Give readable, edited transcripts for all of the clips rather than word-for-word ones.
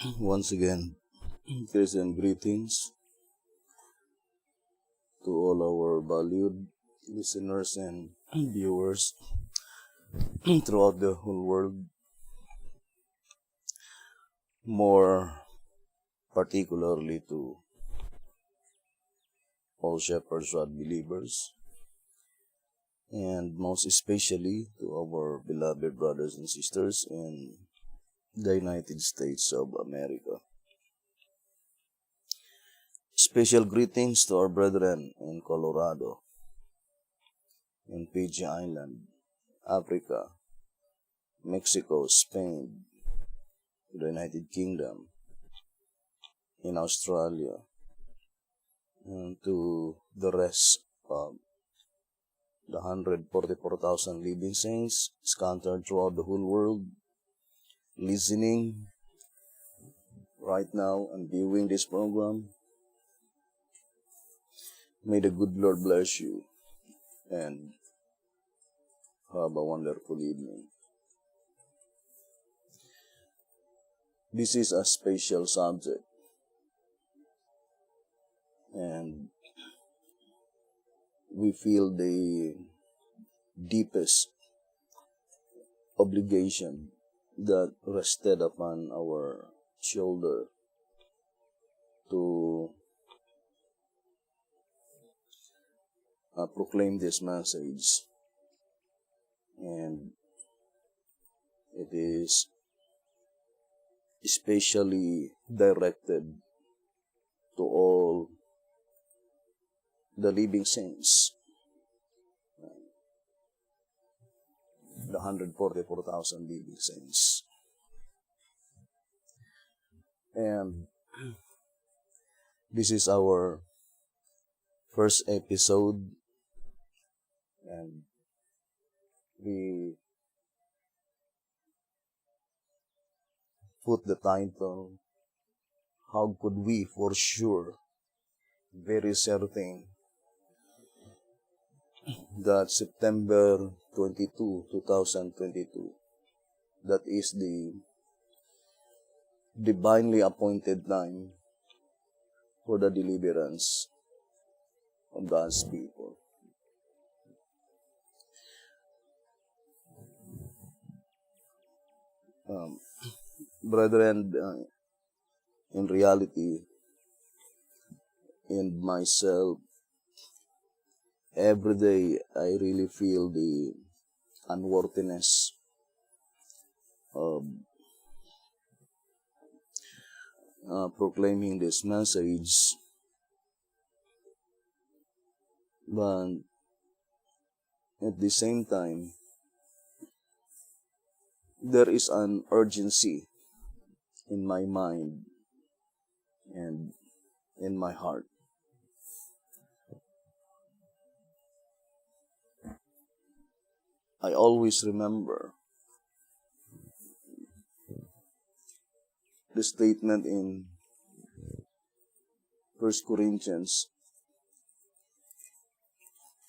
Once again, Christian greetings to all our valued listeners and viewers throughout the whole world, more particularly to all Shepherd's Rod believers, and most especially to our beloved brothers and sisters in the United States of America. Special greetings to our brethren in Colorado, in Fiji Island, Africa, Mexico, Spain, the United Kingdom, in Australia, and to the rest of the 144,000 living saints scattered throughout the whole world, listening right now and viewing this program. May the good Lord bless you and have a wonderful evening. This is a special subject, and we feel the deepest obligation that rested upon our shoulder to proclaim this message, and it is especially directed to all the living saints, the 144,000 living saints. And this is our first episode, and we put the title, How Could We For Sure, Very Certain, that September 22, 2022, that is the divinely appointed time for the deliverance of God's people. Brethren, in reality, in myself, every day I really feel the unworthiness of proclaiming this message, but at the same time, there is an urgency in my mind and in my heart. I always remember the statement in 1 Corinthians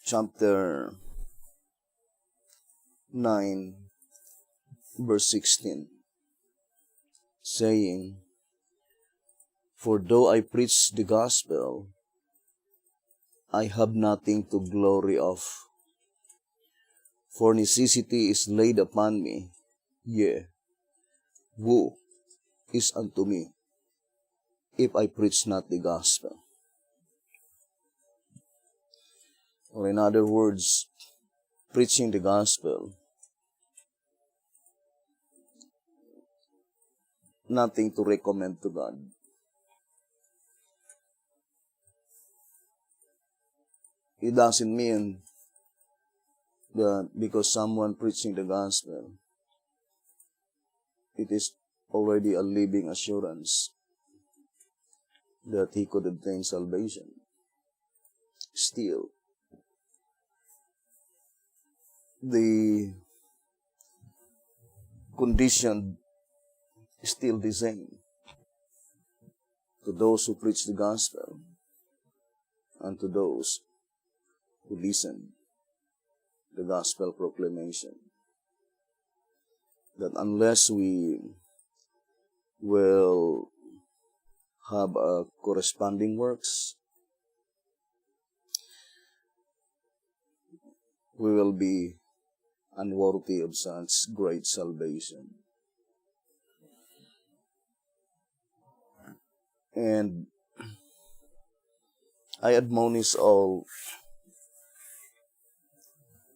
chapter 9, verse 16, saying, For though I preach the gospel, I have nothing to glory of, for necessity is laid upon me, yea, woe is unto me, if I preach not the gospel. Or in other words, preaching the gospel, nothing to recommend to God. It doesn't mean that because someone preaching the gospel, it is already a living assurance that he could obtain salvation. Still, the condition is still the same to those who preach the gospel and to those who listen the gospel proclamation, that unless we will have a corresponding works, we will be unworthy of such great salvation. And I admonish all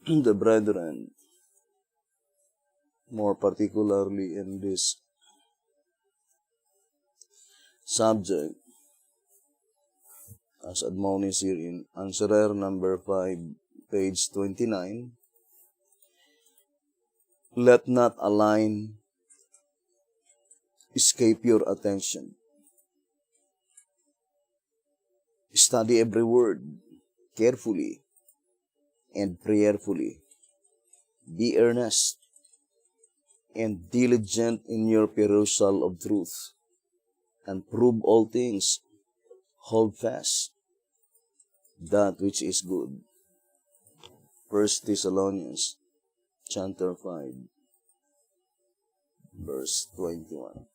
the brethren, more particularly in this subject, as admonished here in Answerer number 5, page 29, let not a line escape your attention. Study every word carefully and prayerfully. Be earnest and diligent in your perusal of truth, and prove all things. Hold fast that which is good. 1 Thessalonians chapter 5, verse 21.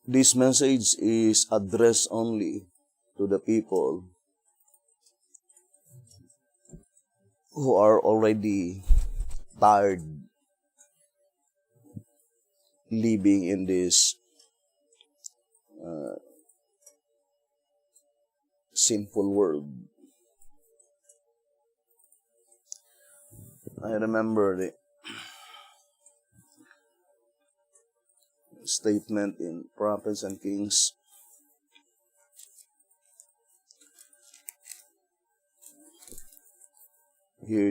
This message is addressed only to the people who are already tired living in this sinful world. I remember the statement in Prophets and Kings. Here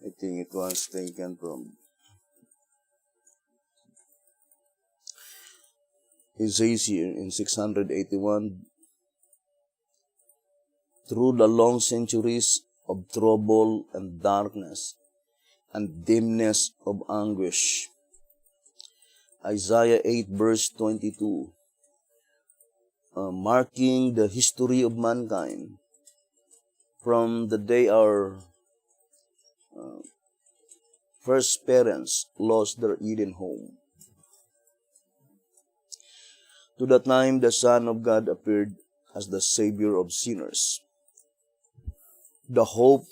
I think it was taken from it says here in 681, through the long centuries of trouble and darkness and dimness of anguish. Isaiah 8 verse 22, marking the history of mankind from the day our first parents lost their Eden home to the time the Son of God appeared as the Savior of sinners. The hope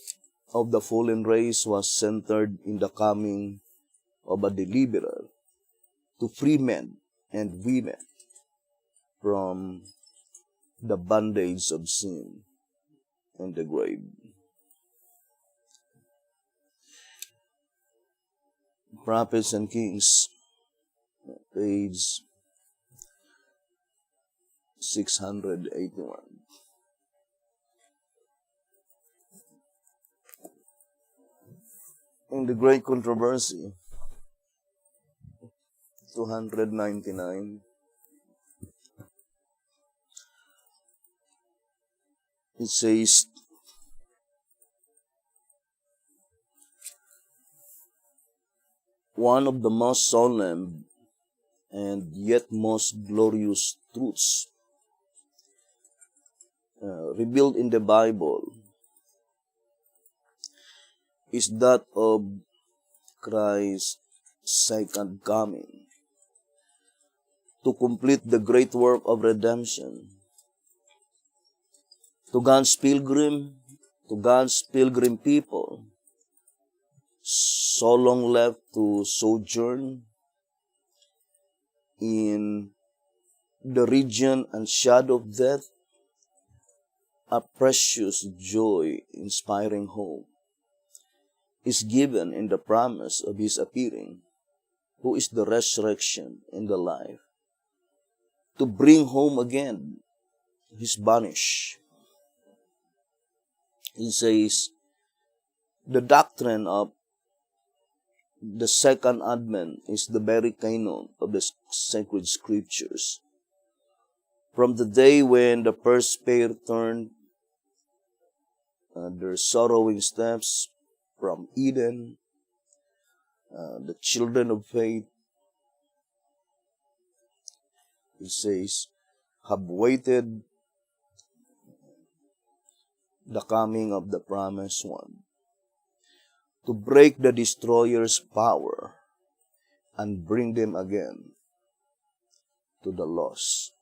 of the fallen race was centered in the coming of a deliverer to free men and women from the bondage of sin and the grave. Prophets and Kings, page 681. In the great controversy, 299, it says, one of the most solemn and yet most glorious truths revealed in the Bible is that of Christ's second coming to complete the great work of redemption. To God's pilgrim people, so long left to sojourn in the region and shadow of death, a precious joy-inspiring hope is given in the promise of His appearing, who is the resurrection and the life, to bring home again His banished. He says, the doctrine of the second advent is the very canon of the sacred scriptures. From the day when the first pair turned their sorrowing steps from Eden, the children of faith, it says, have waited the coming of the promised one, to break the destroyer's power and bring them again to the lost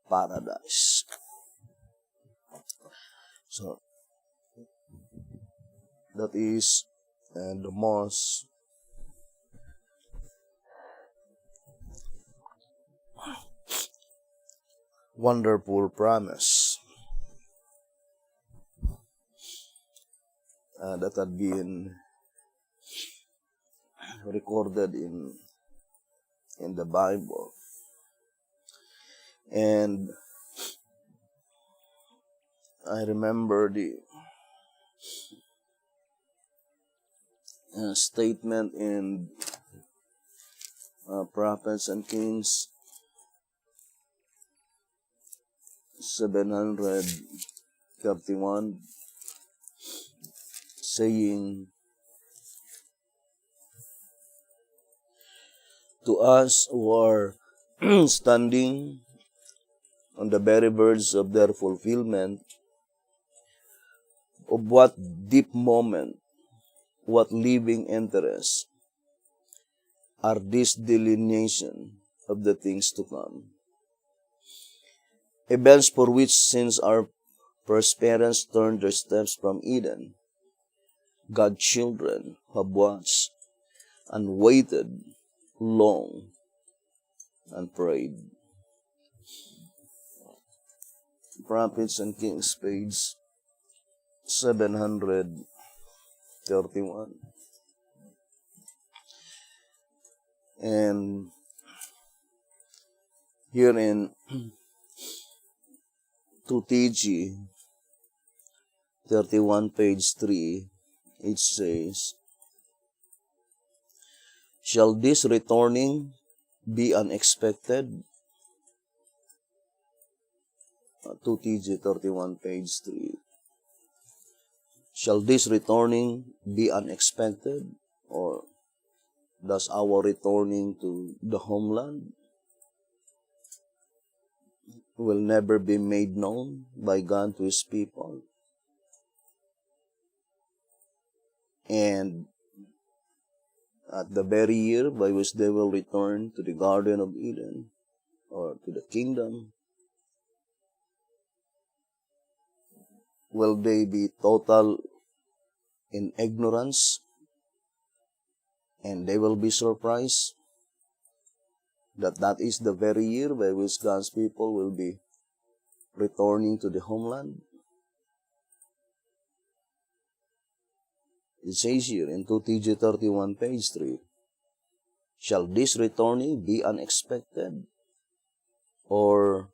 paradise. So, that is the most wonderful promise that had been recorded in the Bible. And I remember the statement in Prophets and Kings 731, saying, to us who are standing on the very verge of their fulfillment, of what deep moment, what living interest are this delineation of the things to come. Events for which, since our first parents turned their steps from Eden, God's children have watched and waited long and prayed. Prophets and Kings, page 731. And here in 2TG 31, page 3, it says, shall this returning be unexpected? 2TG 31, page 3. Shall this returning be unexpected? Or does our returning to the homeland will never be made known by God to His people? And at the very year by which they will return to the Garden of Eden, or to the kingdom, will they be total in ignorance, and they will be surprised that that is the very year by which God's people will be returning to the homeland? It says here in 2TG 31, page 3, shall this returning be unexpected? Or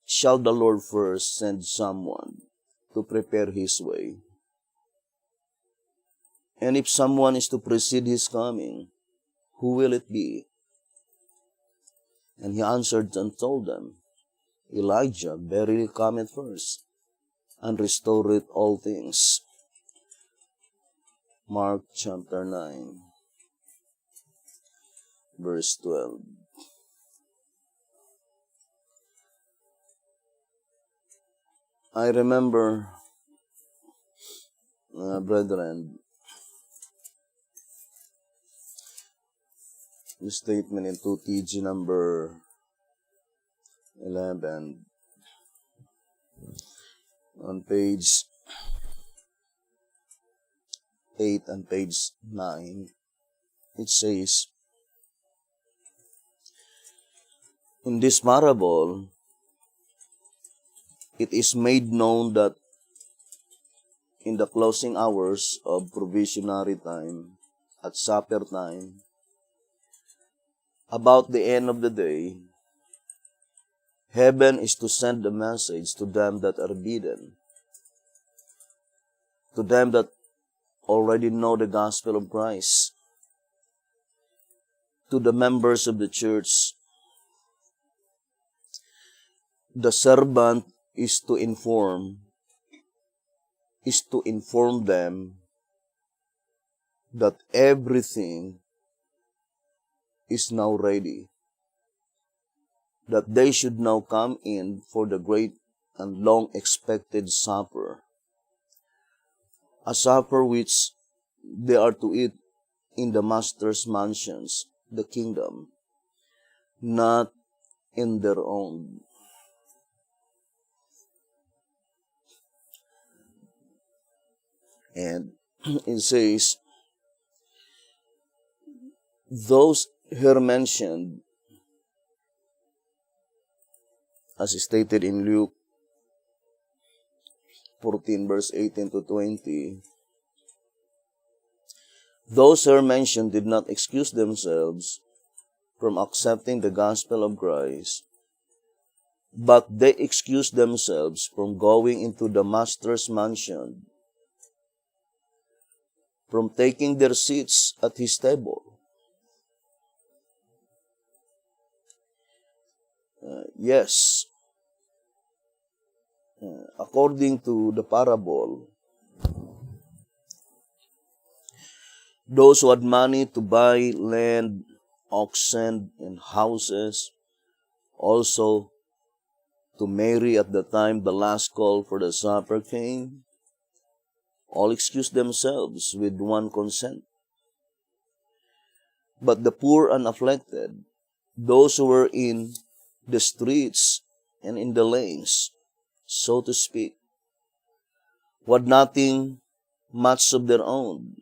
shall the Lord first send someone to prepare His way? And if someone is to precede His coming, who will it be? And He answered and told them, Elijah verily cometh first, and restoreth all things. Mark chapter 9, verse 12. I remember, brethren, the statement in 2TG number 11 on page 8 and page 9. It says, in this parable, it is made known that in the closing hours of provisionary time, at supper time, about the end of the day, heaven is to send a message to them that are bidden, to them that already know the gospel of Christ, to the members of the church. The servant is to inform them that everything is now ready, that they should now come in for the great and long-expected supper, a supper which they are to eat in the Master's mansions, the kingdom, not in their own. And it says, those here mentioned, as stated in Luke 14, verse 18 to 20, those here mentioned did not excuse themselves from accepting the gospel of Christ, but they excused themselves from going into the Master's mansion, from taking their seats at his table. Yes, according to the parable, those who had money to buy land, oxen, and houses, also to marry at the time the last call for the supper came, all excused themselves with one consent. But the poor and afflicted, those who were in the streets and in the lanes, so to speak, who had nothing much of their own,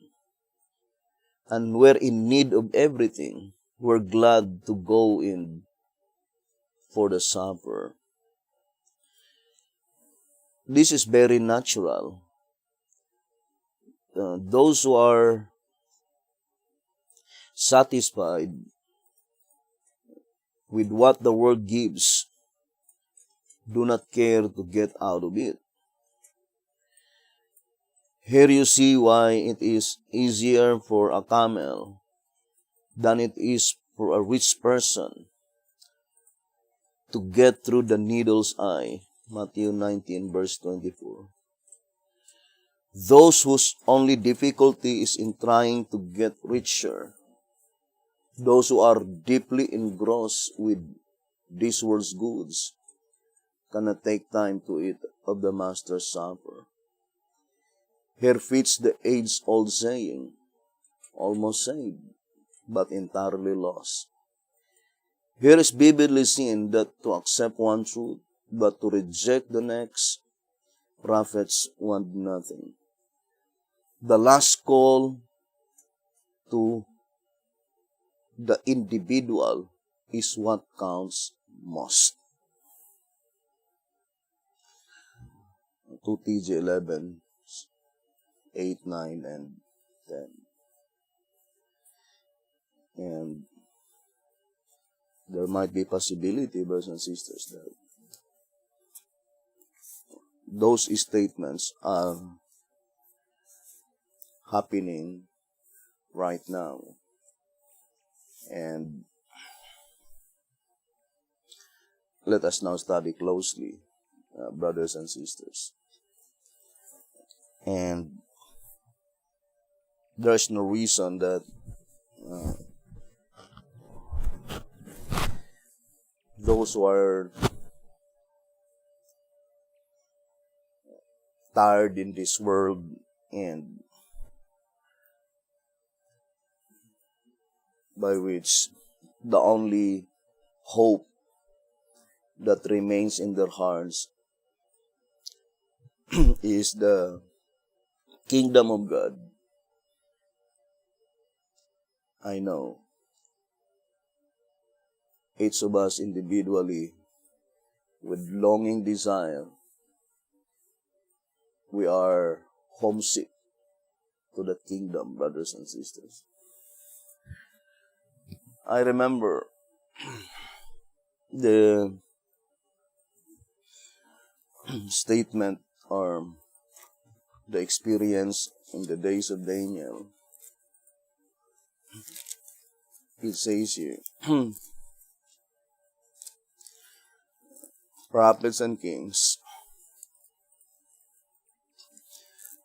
and were in need of everything, were glad to go in for the supper. This is very natural. Those who are satisfied with what the world gives do not care to get out of it. Here you see why it is easier for a camel than it is for a rich person to get through the needle's eye. Matthew 19, verse 24. Those whose only difficulty is in trying to get richer, those who are deeply engrossed with this world's goods, cannot take time to eat of the Master's Supper. Here fits the age-old saying, almost saved, but entirely lost. Here is vividly seen that to accept one truth, but to reject the next, profits want nothing. The last call to the individual is what counts most. 2 TJ 11, 8, 9, and 10. And there might be possibility, brothers and sisters, that those statements are happening right now. And let us now study closely, brothers and sisters. And there's no reason that those who are tired in this world and by which the only hope that remains in their hearts is the kingdom of God. I know each of us individually with longing desire, we are homesick to the kingdom, brothers and sisters. I remember the statement or the experience in the days of Daniel. It says here, prophets and kings,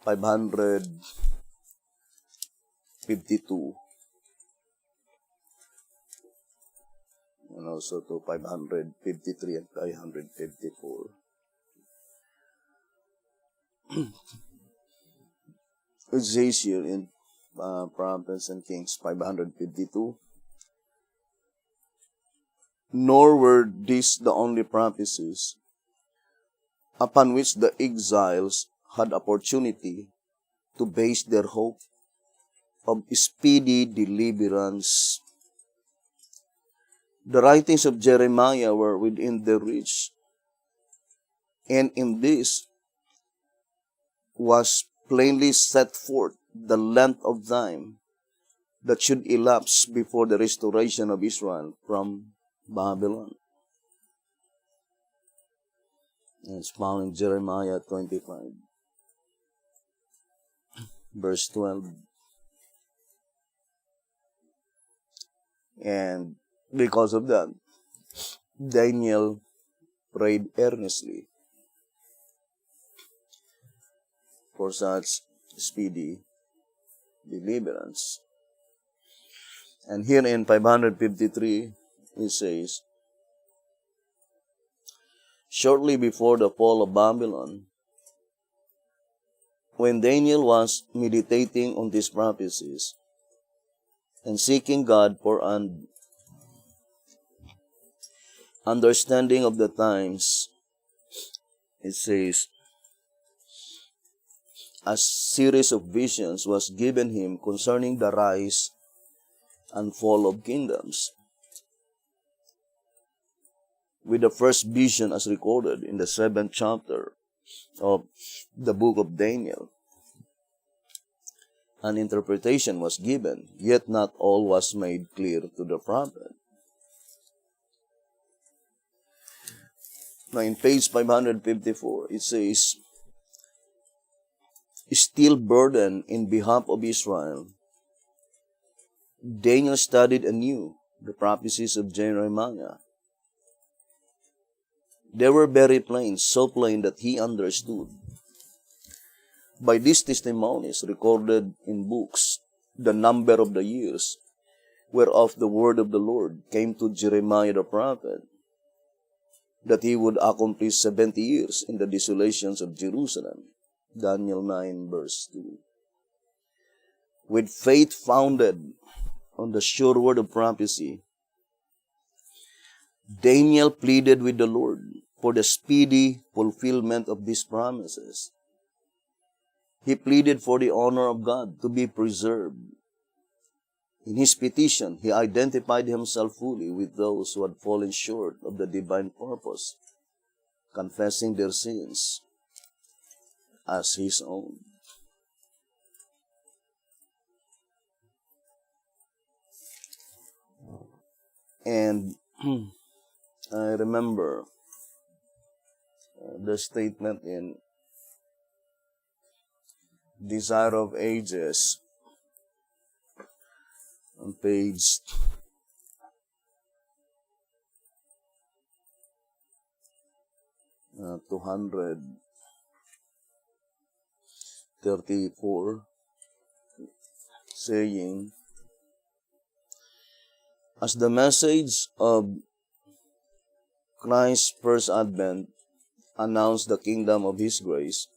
552, and also to 553 and 554. It says here in Prophets and Kings 552, nor were these the only prophecies upon which the exiles had opportunity to base their hope of speedy deliverance. The writings of Jeremiah were within their reach, and in this was plainly set forth the length of time that should elapse before the restoration of Israel from Babylon. And it's found in Jeremiah 25, verse 12. And because of that, Daniel prayed earnestly for such speedy deliverance. And here in 553, it says, shortly before the fall of Babylon, when Daniel was meditating on these prophecies and seeking God for an understanding of the times, it says, a series of visions was given him concerning the rise and fall of kingdoms, with the first vision as recorded in the 7th chapter of the book of Daniel. An interpretation was given, yet not all was made clear to the prophet. Now in page 554, it says, still burdened in behalf of Israel, Daniel studied anew the prophecies of Jeremiah. They were very plain, so plain that he understood by these testimonies recorded in books the number of the years whereof the word of the Lord came to Jeremiah the prophet, that he would accomplish 70 years in the desolations of Jerusalem. Daniel 9, verse 2. With faith founded on the sure word of prophecy, Daniel pleaded with the Lord for the speedy fulfillment of these promises. He pleaded for the honor of God to be preserved. In his petition, he identified himself fully with those who had fallen short of the divine purpose, confessing their sins as his own. And I remember the statement in Desire of Ages on page 234, saying, as the message of Christ's first advent announced the kingdom of his grace,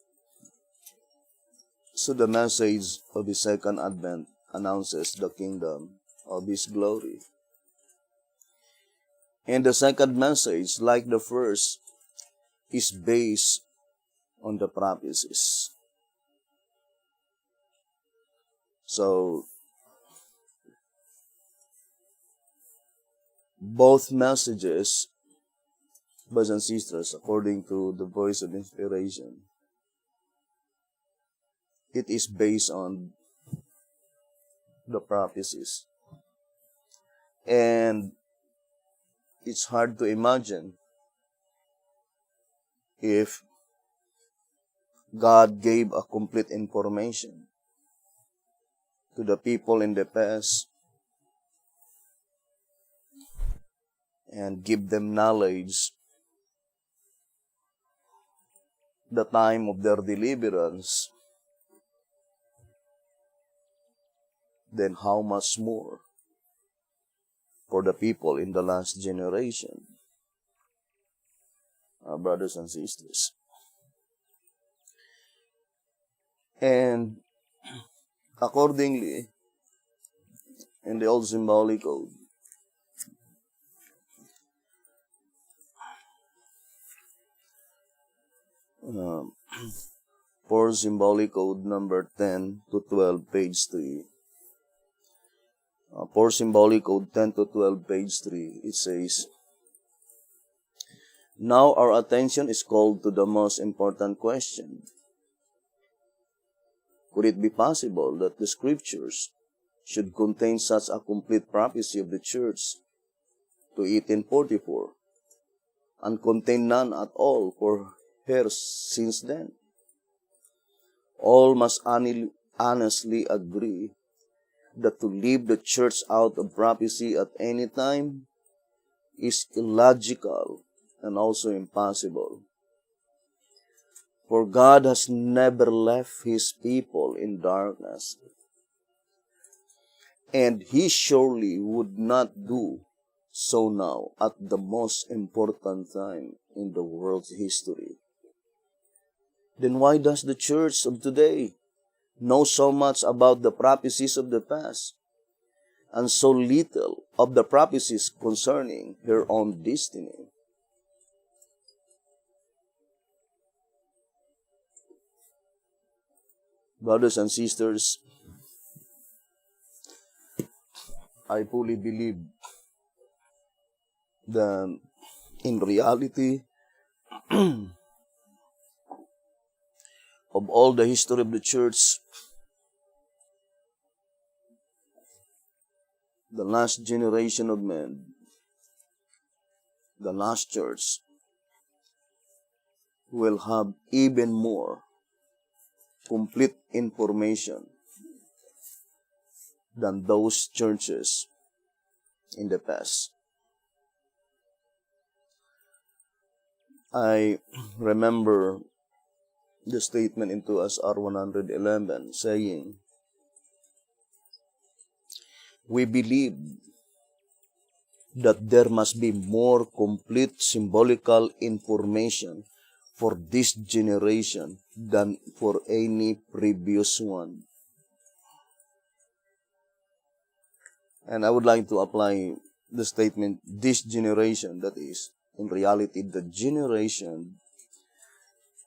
so the message of his second advent announces the kingdom of his glory. And the second message, like the first, is based on the prophecies. So, both messages, brothers and sisters, according to the voice of inspiration, it is based on the prophecies. And it's hard to imagine if God gave a complete information to the people in the past and give them knowledge the time of their deliverance, then how much more for the people in the last generation, our brothers and sisters. And accordingly, in the old symbolic code, um, for symbolic code number 10 to 12, page 3, for symbolic code 10 to 12, page 3, it says, now our attention is called to the most important question. Could it be possible that the scriptures should contain such a complete prophecy of the church to 1844 and contain none at all for her since then? All must honestly agree that to leave the church out of prophecy at any time is illogical and also impossible. For God has never left His people in darkness, and He surely would not do so now at the most important time in the world's history. Then why does the church of today know so much about the prophecies of the past and so little of the prophecies concerning her own destiny? Brothers and sisters, I fully believe that in reality, of all the history of the church, the last generation of men, the last church, will have even more complete information than those churches in the past. I remember the statement into SR 111 saying, we believe that there must be more complete symbolical information for this generation than for any previous one. And I would like to apply the statement, this generation, that is, in reality, the generation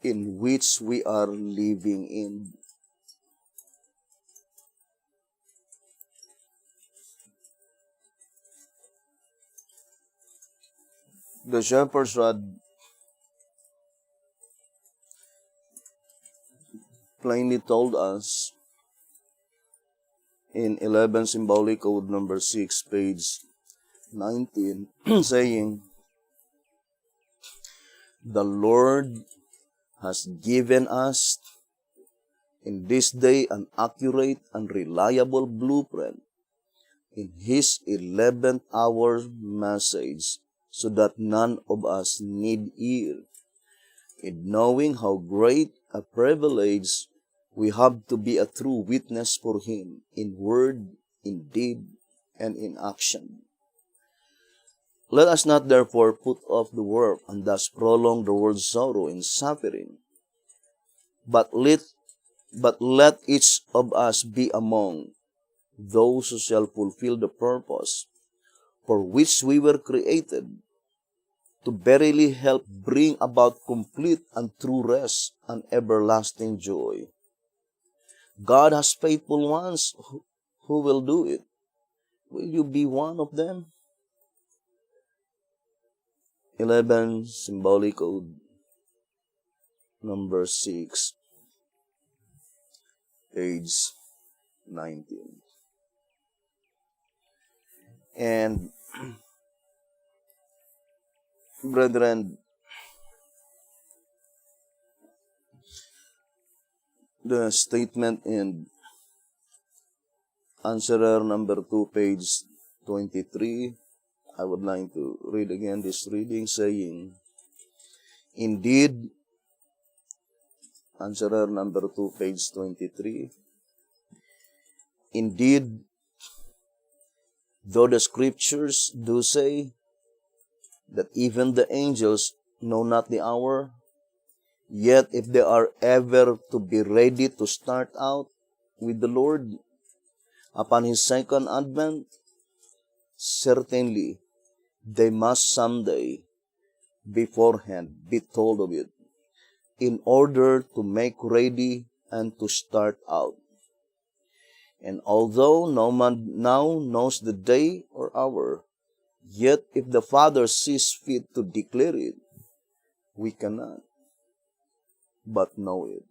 in which we are living in. The shepherd's rod plainly told us in 11 symbolic code number 6, page 19, saying, the Lord has given us in this day an accurate and reliable blueprint in His 11th hour message, so that none of us need fear. In knowing how great a privilege we have to be a true witness for Him in word, in deed, and in action. Let us not therefore put off the work and thus prolong the world's sorrow and suffering, but let each of us be among those who shall fulfill the purpose for which we were created, to verily help bring about complete and true rest and everlasting joy. God has faithful ones who will do it. Will you be one of them? 11 symbolic code number 6, page 19. And brethren, the statement in answerer number 2, page 23, I would like to read again this reading, saying, indeed, answerer number 2, page 23, indeed, though the scriptures do say that even the angels know not the hour, Yet if they are ever to be ready to start out with the Lord upon His second advent, certainly they must someday beforehand be told of it in order to make ready and to start out. And although no man now knows the day or hour, yet if the Father sees fit to declare it, we cannot but know it.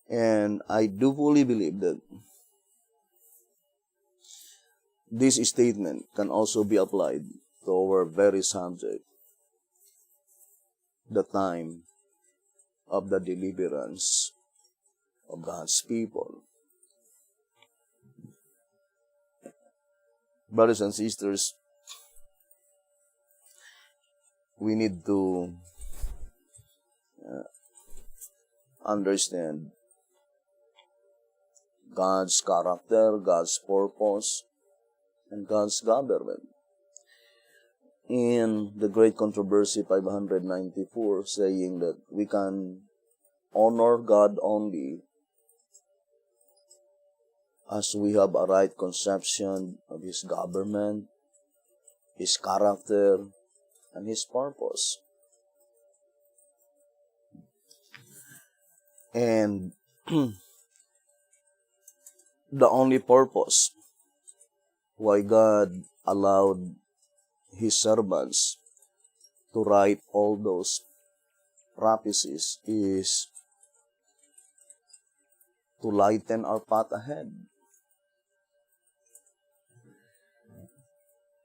And I do fully believe that this statement can also be applied to our very subject, the time of the deliverance of God's people. Brothers and sisters, we need to understand God's character, God's purpose, and God's government. In the Great Controversy 594, saying that we can honor God only as we have a right conception of His government, His character, and His purpose. And the only purpose why God allowed His servants to write all those prophecies is to lighten our path ahead.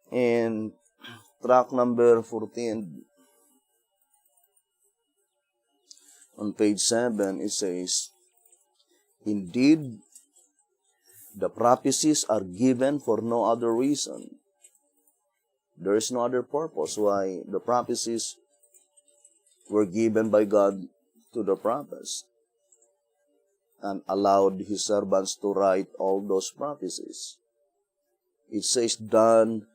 In track number 14, on page 7, it says, "Indeed, the prophecies are given for no other reason." There is no other purpose why the prophecies were given by God to the prophets and allowed His servants to write all those prophecies. It says, "Done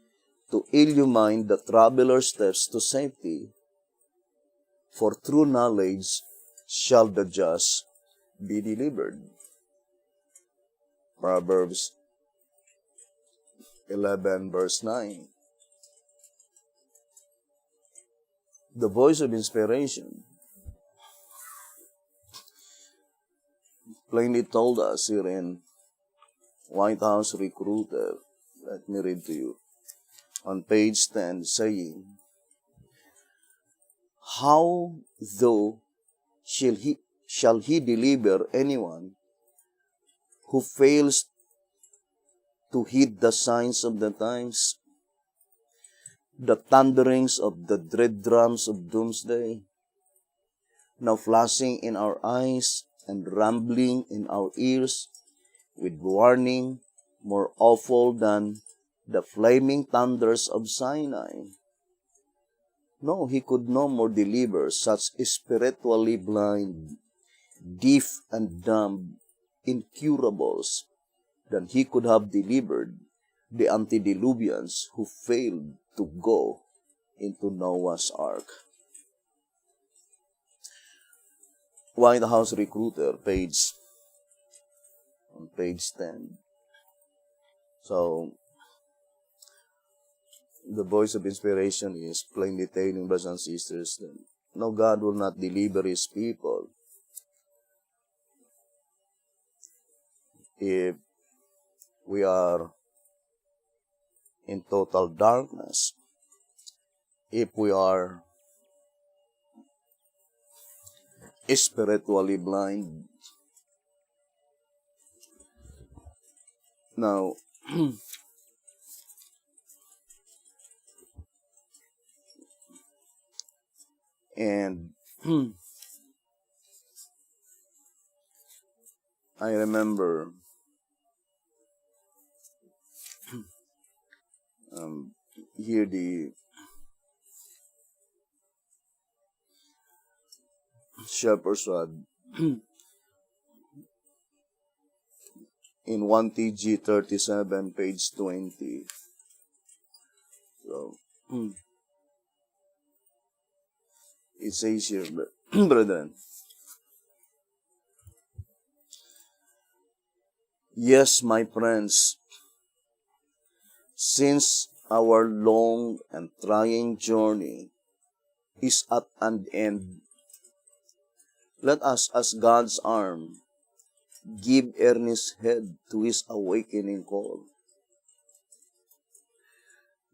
to illumine the traveler's steps to safety, for through knowledge shall the just be delivered." Proverbs 11 verse 9. The voice of inspiration plainly told us here in White House Recruiter, let me read to you, on page 10, saying, "How though shall he deliver anyone who fails to heed the signs of the times, the thunderings of the dread drums of doomsday, now flashing in our eyes and rumbling in our ears, with warning more awful than the flaming thunders of Sinai? No, he could no more deliver such spiritually blind, deaf and dumb incurables than he could have delivered the antediluvians who failed to go into Noah's Ark." White House Recruiter, on page 10. So, the voice of inspiration is plainly telling, brothers and sisters, that no, God will not deliver His people if we are in total darkness, if we are spiritually blind. Now, and I remember here the shepherd's rod in 1 TG 37, page 20. So, It says here, brethren, yes, my friends, since our long and trying journey is at an end, let us, as God's arm, give earnest heed to His awakening call.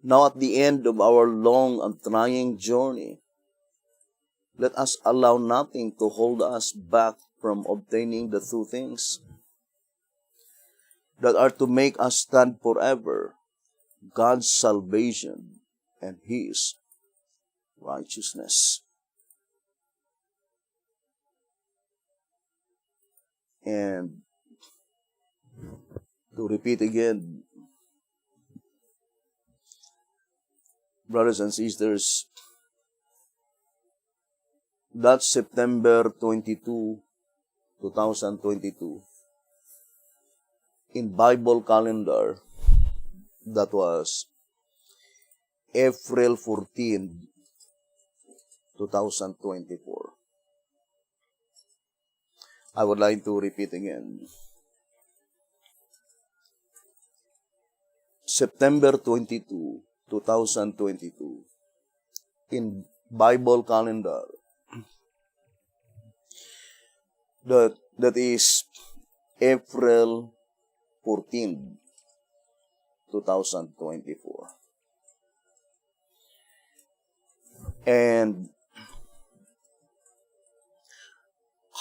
Now at the end of our long and trying journey, let us allow nothing to hold us back from obtaining the two things that are to make us stand forever, God's salvation and His righteousness. And to repeat again, brothers and sisters, that September 22, 2022, in Bible calendar, that was April 14, 2024. I would like to repeat again. September 22, 2022, in Bible calendar, that is April 14, 2024. And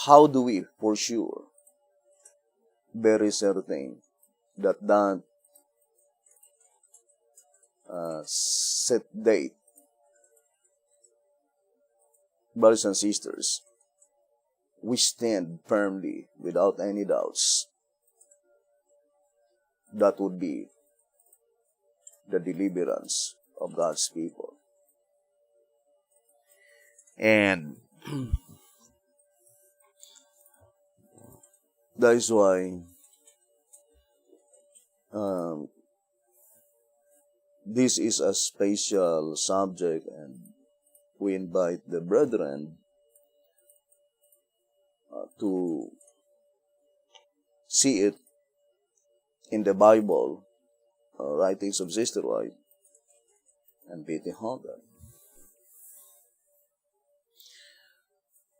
how do we for sure very certain that set date, brothers and sisters, we stand firmly without any doubts that would be the deliverance of God's people. And that is why this is a special subject, and we invite the brethren to see it in the Bible, writings of Sister White and Betty Hogan.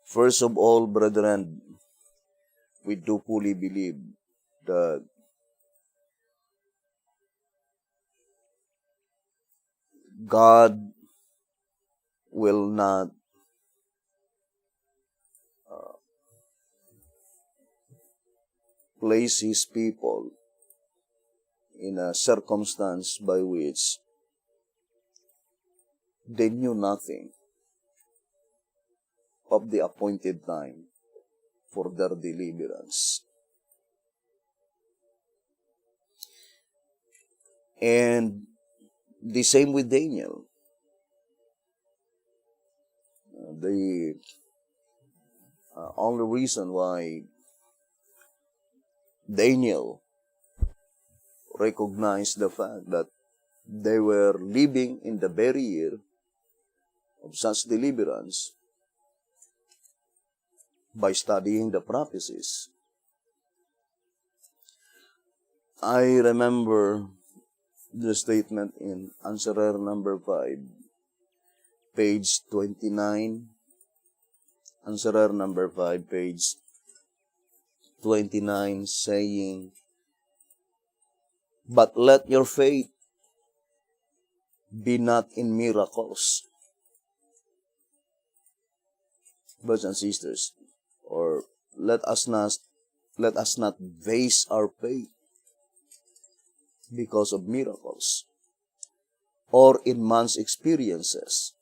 First of all, brethren, we do fully believe that God will not place His people in a circumstance by which they knew nothing of the appointed time for their deliverance. And the same with Daniel. The only reason why Daniel recognized the fact that they were living in the very year of such deliverance by studying the prophecies. I remember the statement in Answerer number 5, page 29. Answerer number 5, page 29, saying, "But let your faith be not in miracles." Brothers and sisters, or let us not base our faith because of miracles or in man's experiences,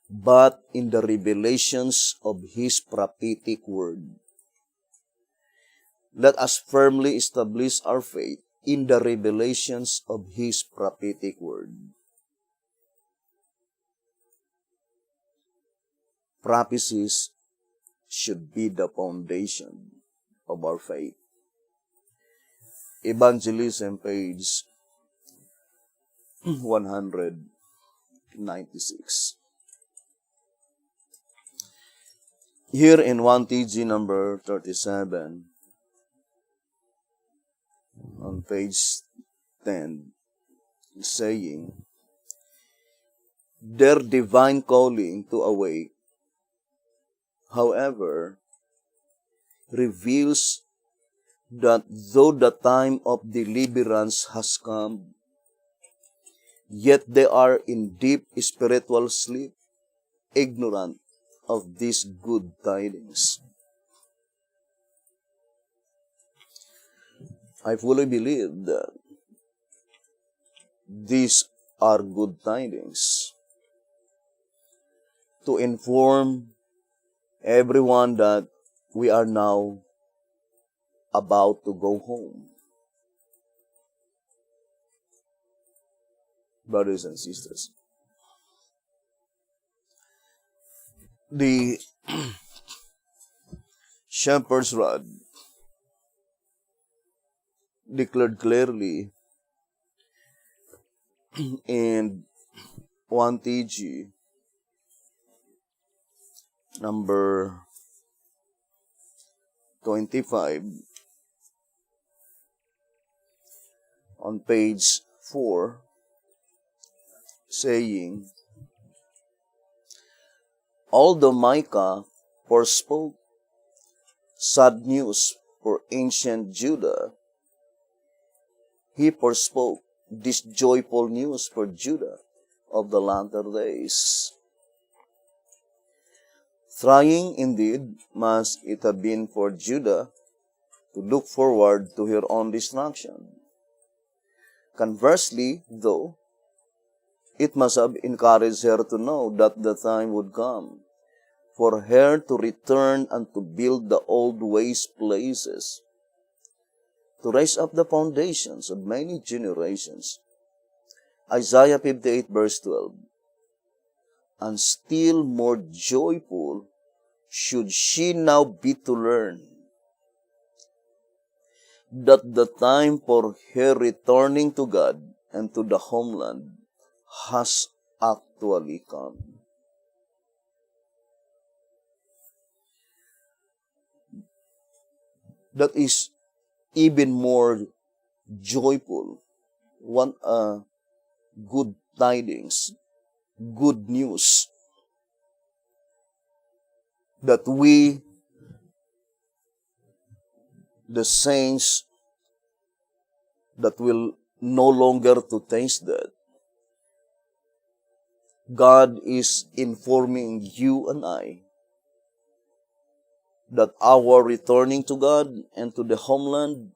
but in the revelations of His prophetic word. Let us firmly establish our faith in the revelations of His prophetic word. Prophecies should be the foundation of our faith. Evangelism, page 196. Here in 1TG number 37, on page 10, saying, their divine calling to awake, however, reveals that though the time of deliverance has come, yet they are in deep spiritual sleep, ignorant of these good tidings. I fully believe that these are good tidings to inform everyone that we are now about to go home. Brothers and sisters, the shepherd's rod declared clearly in 1TG number 25 on page 4, saying, although Micah forespoke sad news for ancient Judah, he forespoke this joyful news for Judah of the latter days. Trying indeed must it have been for Judah to look forward to her own destruction. Conversely, though, it must have encouraged her to know that the time would come for her to return and to build the old waste places, to raise up the foundations of many generations. Isaiah 58 verse 12. And still more joyful should she now be to learn that the time for her returning to God and to the homeland has actually come. That is even more joyful. One good tidings, good news that we, the saints that will no longer to taste death, God is informing you and I that our returning to God and to the homeland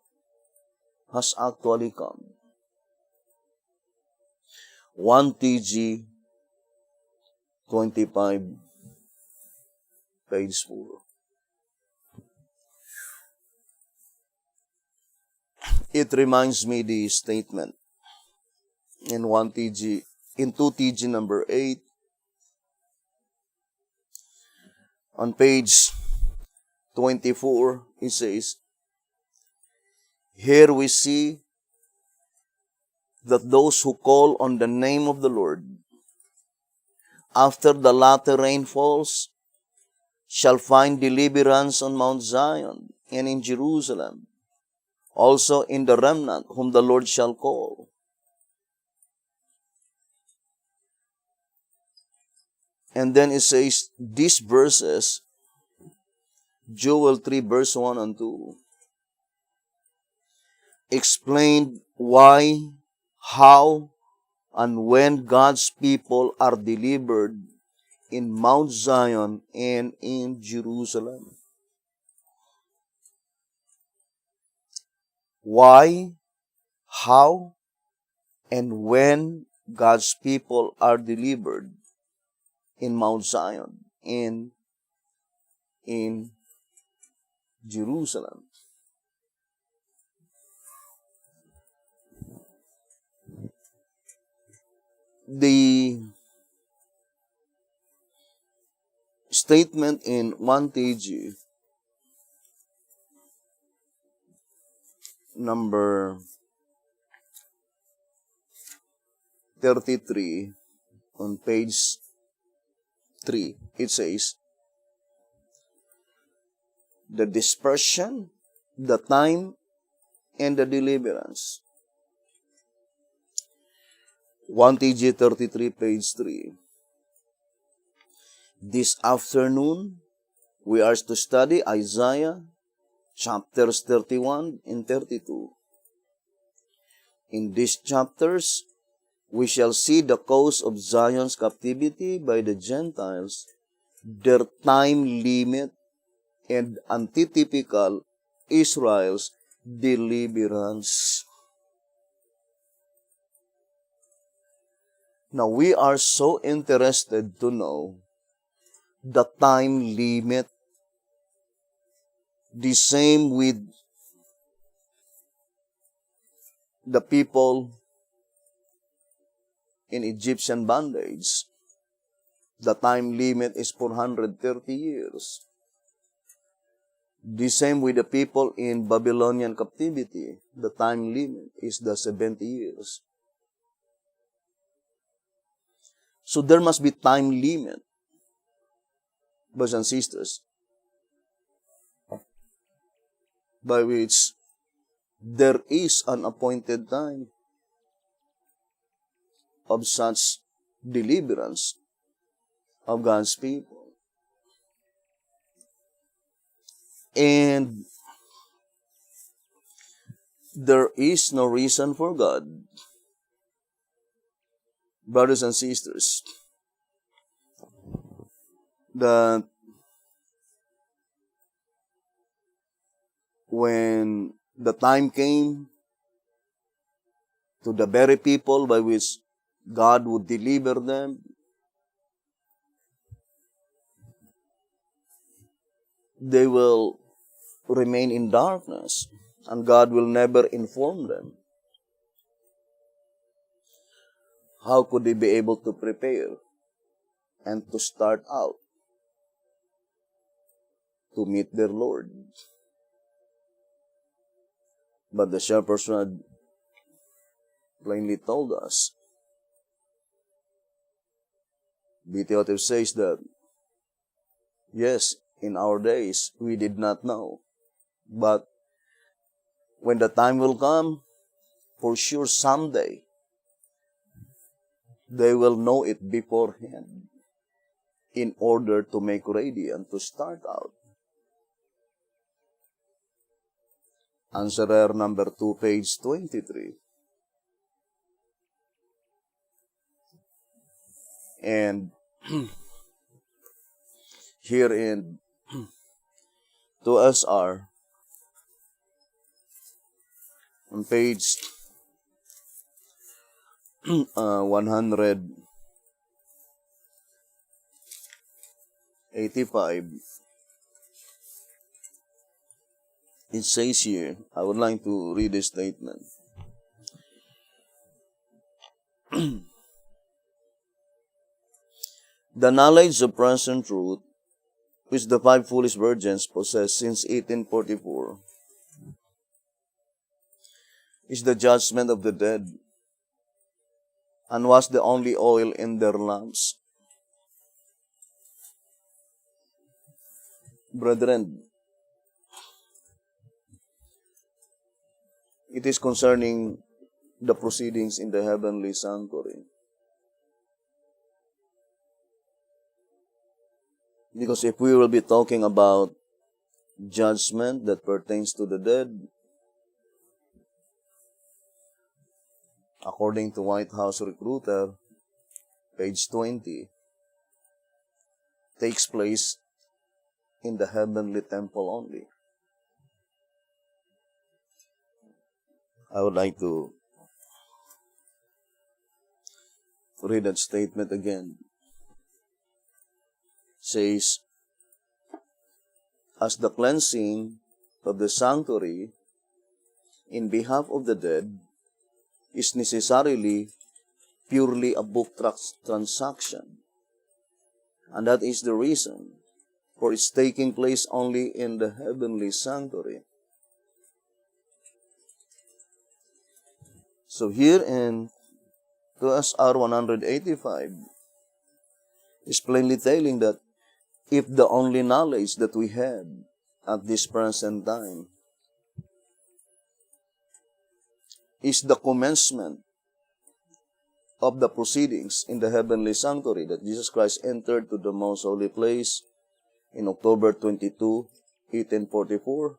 has actually come. 1TG 25, page 4. It reminds me the statement in 1TG, in 2TG number 8, on page 24, it says, here we see that those who call on the name of the Lord after the latter rain falls shall find deliverance on Mount Zion and in Jerusalem, also in the remnant whom the Lord shall call. And then it says, these verses, Joel 3 verse 1 and 2, explained why, how, and when God's people are delivered in Mount Zion and in Jerusalem. Why, how, and when God's people are delivered in Mount Zion and in Jerusalem. The statement in 1TG number 33 on page 3, it says, the dispersion, the time, and the deliverance. 1 TG 33, page 3. This afternoon, we are to study Isaiah chapters 31 and 32. In these chapters, we shall see the cause of Zion's captivity by the Gentiles, their time limit, and antitypical Israel's deliverance. Now, we are so interested to know the time limit. The same with the people in Egyptian bondage. The time limit is 430 years. The same with the people in Babylonian captivity. The time limit is the 70 years. So there must be time limit, brothers and sisters, by which there is an appointed time of such deliverance of God's people. And there is no reason for God, brothers and sisters, that when the time came to the very people by which God would deliver them, they will remain in darkness, and God will never inform them. How could they be able to prepare and to start out to meet their Lord? But the shepherd's rod plainly told us. BTOTF says that, yes, in our days, we did not know. But when the time will come, for sure someday, they will know it beforehand in order to make ready and to start out. Answerer number 2, page 23. And here in 2SR, on page 185, it says here, I would like to read this statement. The knowledge of present truth, which the 5 foolish virgins possessed since 1844, is the judgment of the dead, and was the only oil in their lamps. Brethren, it is concerning the proceedings in the heavenly sanctuary. Because if we will be talking about judgment that pertains to the dead, according to White House Recruiter, page 20, takes place in the heavenly temple only. I would like to read that statement again. It says, as the cleansing of the sanctuary in behalf of the dead is necessarily purely a book transaction, and that is the reason for its taking place only in the heavenly sanctuary. So here in 2SR 185 is plainly telling that if the only knowledge that we had at this present time is the commencement of the proceedings in the heavenly sanctuary that Jesus Christ entered to the most holy place in October 22, 1844.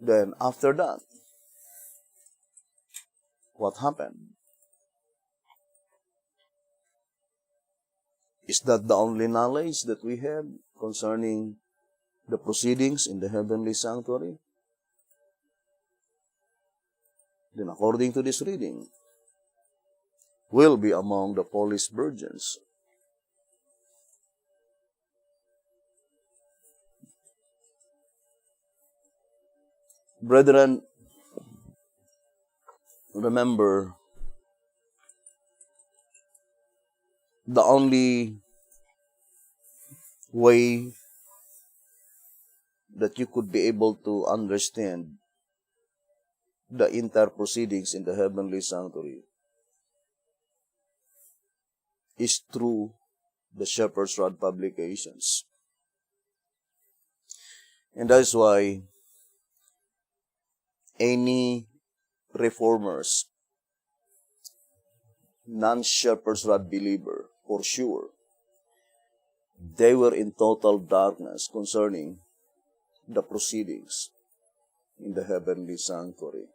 Then after that, what happened? Is that the only knowledge that we have concerning the proceedings in the heavenly sanctuary? Then according to this reading, will be among the Polish virgins. Brethren, remember, the only way that you could be able to understand the entire proceedings in the heavenly sanctuary is through the Shepherd's Rod publications. And that's why any reformers, non-Shepherd's Rod believer, for sure, they were in total darkness concerning the proceedings in the heavenly sanctuary.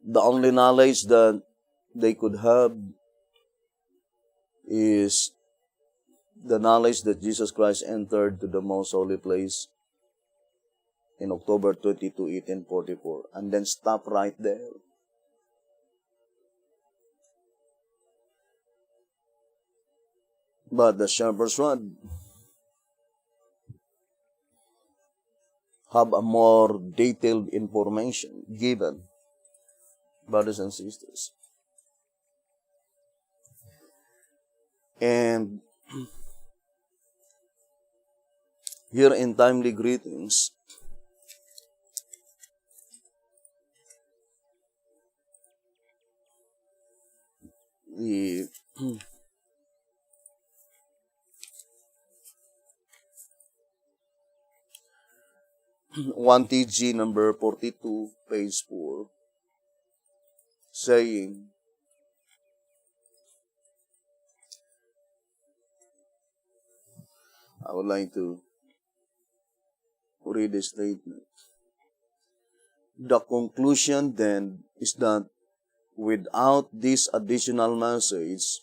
The only knowledge that they could have is the knowledge that Jesus Christ entered to the most holy place in October 22, 1844, and then stop right there. But the Shepherd's Rod have a more detailed information given, brothers and sisters. And here in Timely Greetings, the 1TG number 42, page 4, saying, I would like to read this statement. The conclusion then is that without this additional message,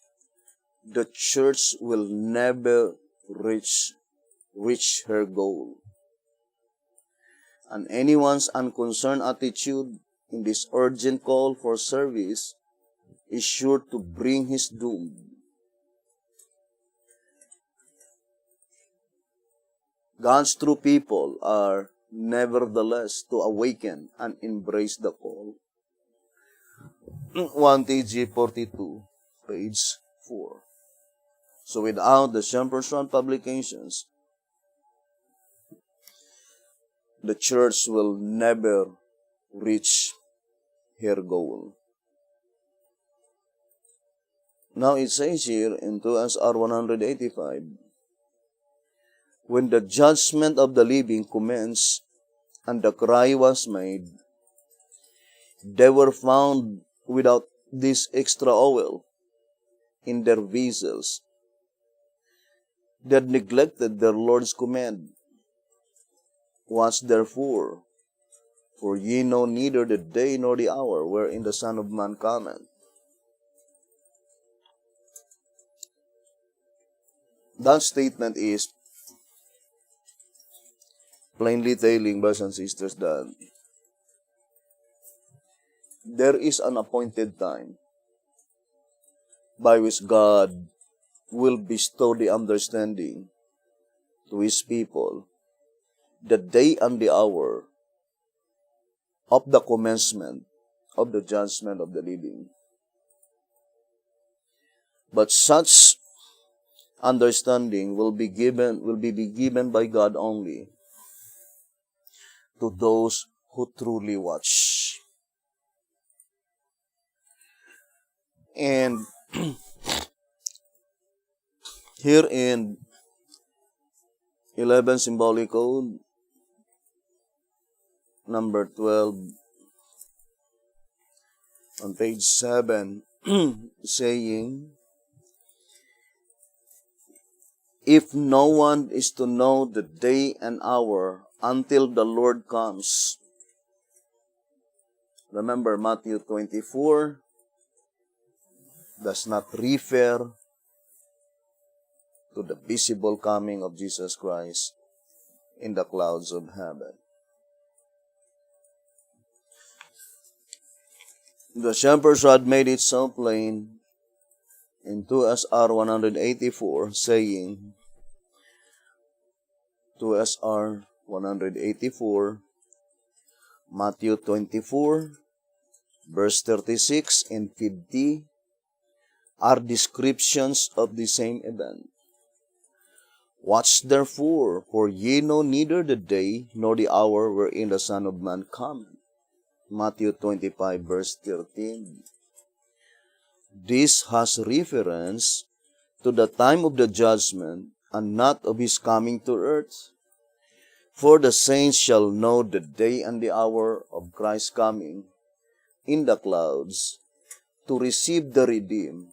the church will never reach her goal. And anyone's unconcerned attitude in this urgent call for service is sure to bring his doom. God's true people are nevertheless to awaken and embrace the call. 1TG 42, page 4. So without the Shepherd's Rod publications, the church will never reach her goal. Now it says here in 2SR 185, when the judgment of the living commenced and the cry was made, they were found without this extra oil in their vessels. They had neglected their Lord's command. Watch therefore, for ye know neither the day nor the hour wherein the Son of Man cometh. That statement is plainly telling, brothers and sisters, that there is an appointed time by which God will bestow the understanding to His people, the day and the hour of the commencement of the judgment of the living. But such understanding will be given by God only to those who truly watch. And Here in 11 symbolic code, number 12, on page 7, saying, if no one is to know the day and hour until the Lord comes. Remember, Matthew 24 does not refer to the visible coming of Jesus Christ in the clouds of heaven. The shepherd's rod made it so plain in 2SR 184, saying, 2SR 184, Matthew 24, verse 36 and 50 are descriptions of the same event. Watch therefore, for ye know neither the day nor the hour wherein the Son of Man cometh. Matthew 25, verse 13. This has reference to the time of the judgment and not of his coming to earth. For the saints shall know the day and the hour of Christ's coming in the clouds to receive the redeemed,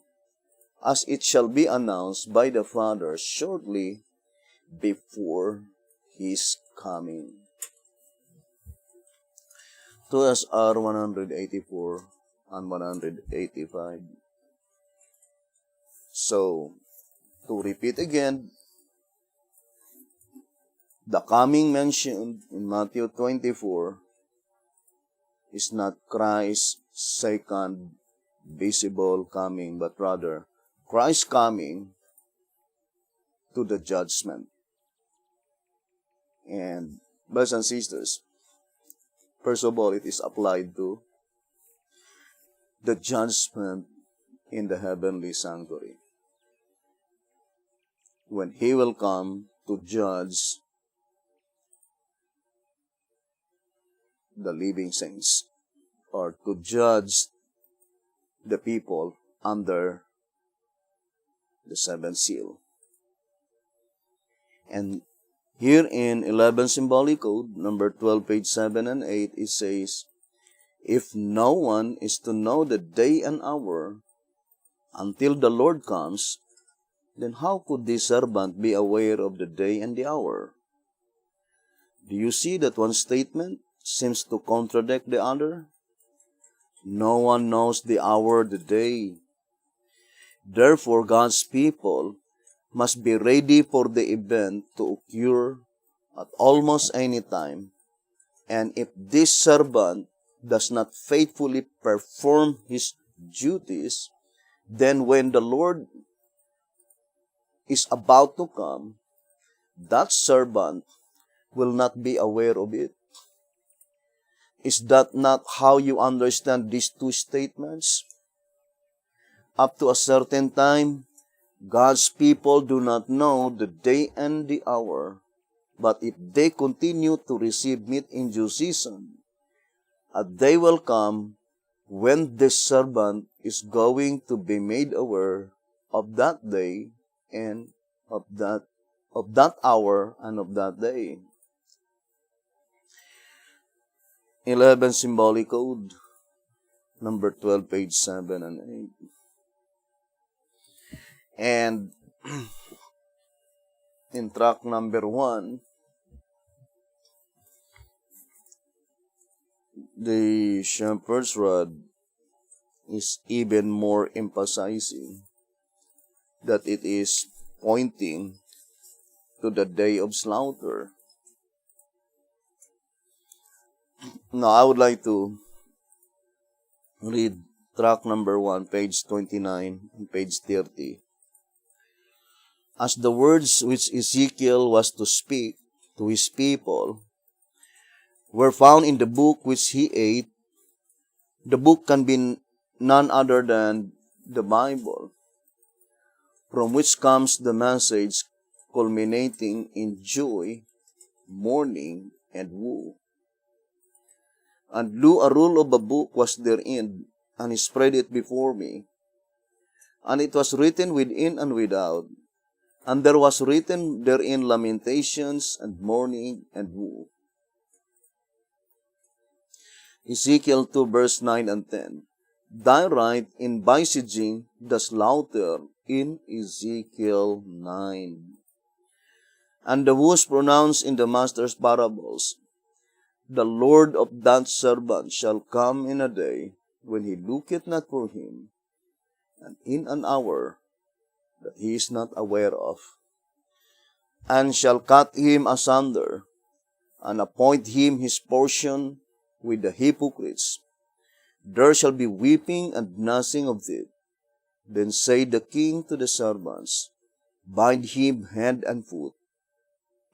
as it shall be announced by the Father shortly before his coming. 2SR 184 and 185. So, to repeat again, the coming mentioned in Matthew 24 is not Christ's second visible coming, but rather Christ's coming to the judgment. And, brothers and sisters, first of all, it is applied to the judgment in the heavenly sanctuary, when he will come to judge the living saints, or to judge the people under the seventh seal. And here in 11 symbolic code, number 12, page 7 and 8, it says, if no one is to know the day and hour until the Lord comes, then how could this servant be aware of the day and the hour? Do you see that one statement seems to contradict the other? No one knows the hour, the day. Therefore, God's people must be ready for the event to occur at almost any time. And if this servant does not faithfully perform his duties, then when the Lord is about to come, that servant will not be aware of it. Is that not how you understand these two statements? Up to a certain time, God's people do not know the day and the hour, but if they continue to receive meat in due season, a day will come when this servant is going to be made aware of that day and of that hour and of that day. 11 symbolic code, number 12, page 7 and 8. And in track number 1, the shepherd's rod is even more emphasizing that it is pointing to the day of slaughter. Now, I would like to read track number 1, page 29 and page 30. As the words which Ezekiel was to speak to his people were found in the book which he ate, the book can be none other than the Bible, from which comes the message culminating in joy, mourning, and woe. And lo, a roll of a book was therein, and he spread it before me. And it was written within and without, And there was written therein lamentations and mourning and woe. Ezekiel 2 verse 9 and 10. Thy right in besieging the slaughter in Ezekiel 9. And the words pronounced in the master's parables, the Lord of that servant shall come in a day when he looketh not for him, and in an hour that he is not aware of, and shall cut him asunder, and appoint him his portion with the hypocrites. There shall be weeping and gnashing of teeth. Then said the king to the servants, bind him hand and foot,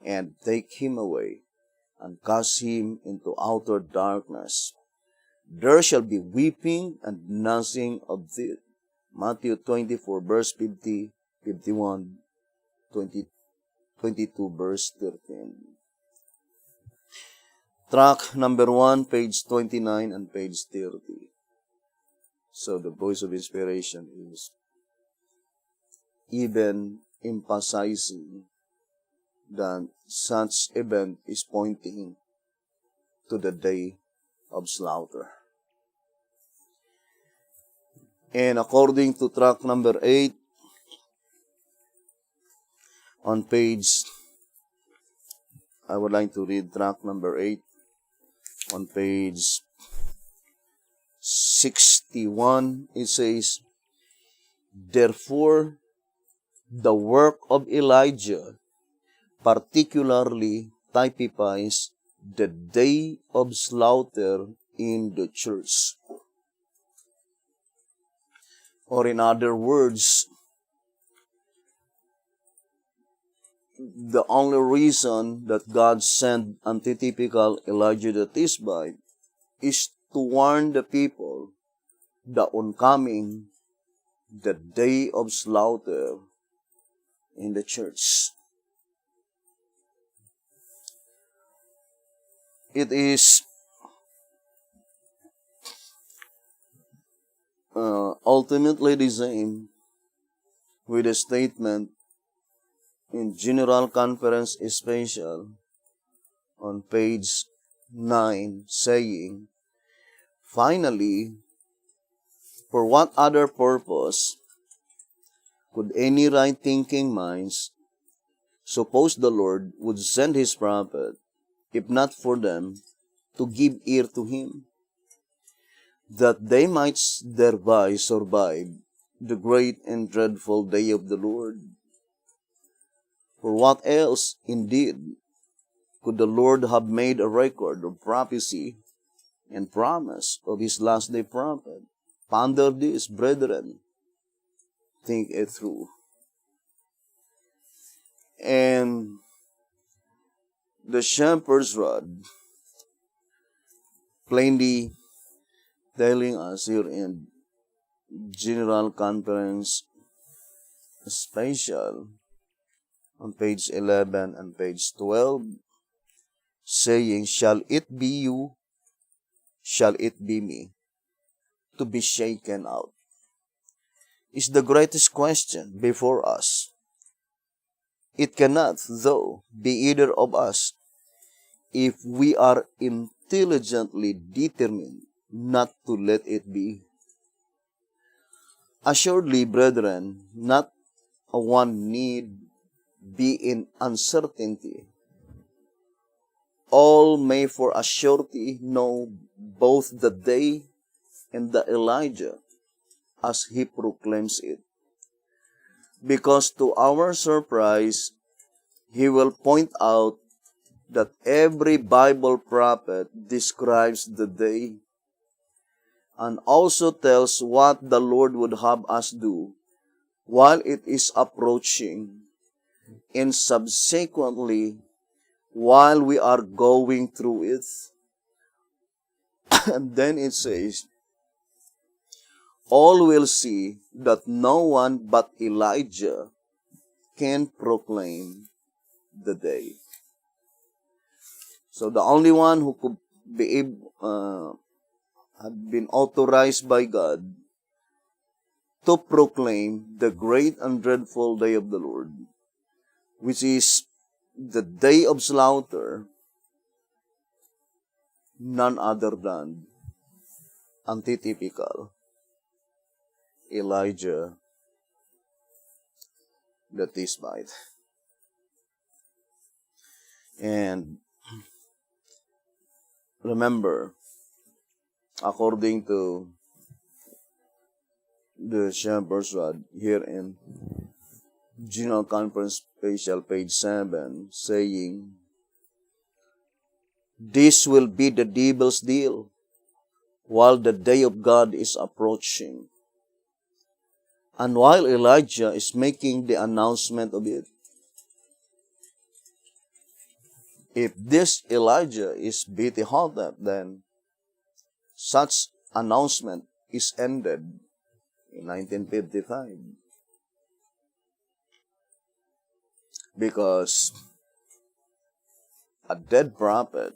and take him away, and cast him into outer darkness. There shall be weeping and gnashing of teeth. Matthew 24, verse 50, 51, 20, 22, verse 13. Track number 1, page 29 and page 30. So the voice of inspiration is even emphasizing that such event is pointing to the day of slaughter. And according to track number 8, on page, I would like to read track number 8 on page 61. It says, therefore, the work of Elijah particularly typifies the day of slaughter in the church. Or in other words, the only reason that God sent antitypical Elijah the Tishbite is to warn the people the oncoming, the day of slaughter in the church. It is ultimately the same with a statement in General Conference Special on page 9 saying, finally, for what other purpose could any right-thinking minds suppose the Lord would send his prophet, if not for them to give ear to him, that they might thereby survive the great and dreadful day of the Lord? For what else, indeed, could the Lord have made a record of prophecy and promise of his last day prophet? Ponder this, brethren. Think it through. And the shepherd's rod plainly telling us here in General Conference Special on page 11 and page 12, saying, shall it be you, shall it be me, to be shaken out, is the greatest question before us. It cannot, though, be either of us if we are intelligently determined not to let it be. Assuredly, brethren, not a one need be in uncertainty. All may for a surety know both the day and the Elijah, as he proclaims it. Because to our surprise, he will point out that every Bible prophet describes the day and also tells what the Lord would have us do while it is approaching, and subsequently while we are going through it. And then it says, all will see that no one but Elijah can proclaim the day. So the only one who could be had been authorized by God to proclaim the great and dreadful day of the Lord which is the day of slaughter, none other than antitypical Elijah the Tishbite. And remember, according to the Shepherd's Rod here in General Conference Special, page 7, saying, this will be the devil's deal while the day of God is approaching. And while Elijah is making the announcement of it, if this Elijah is beheaded, then such announcement is ended in 1955. Because a dead prophet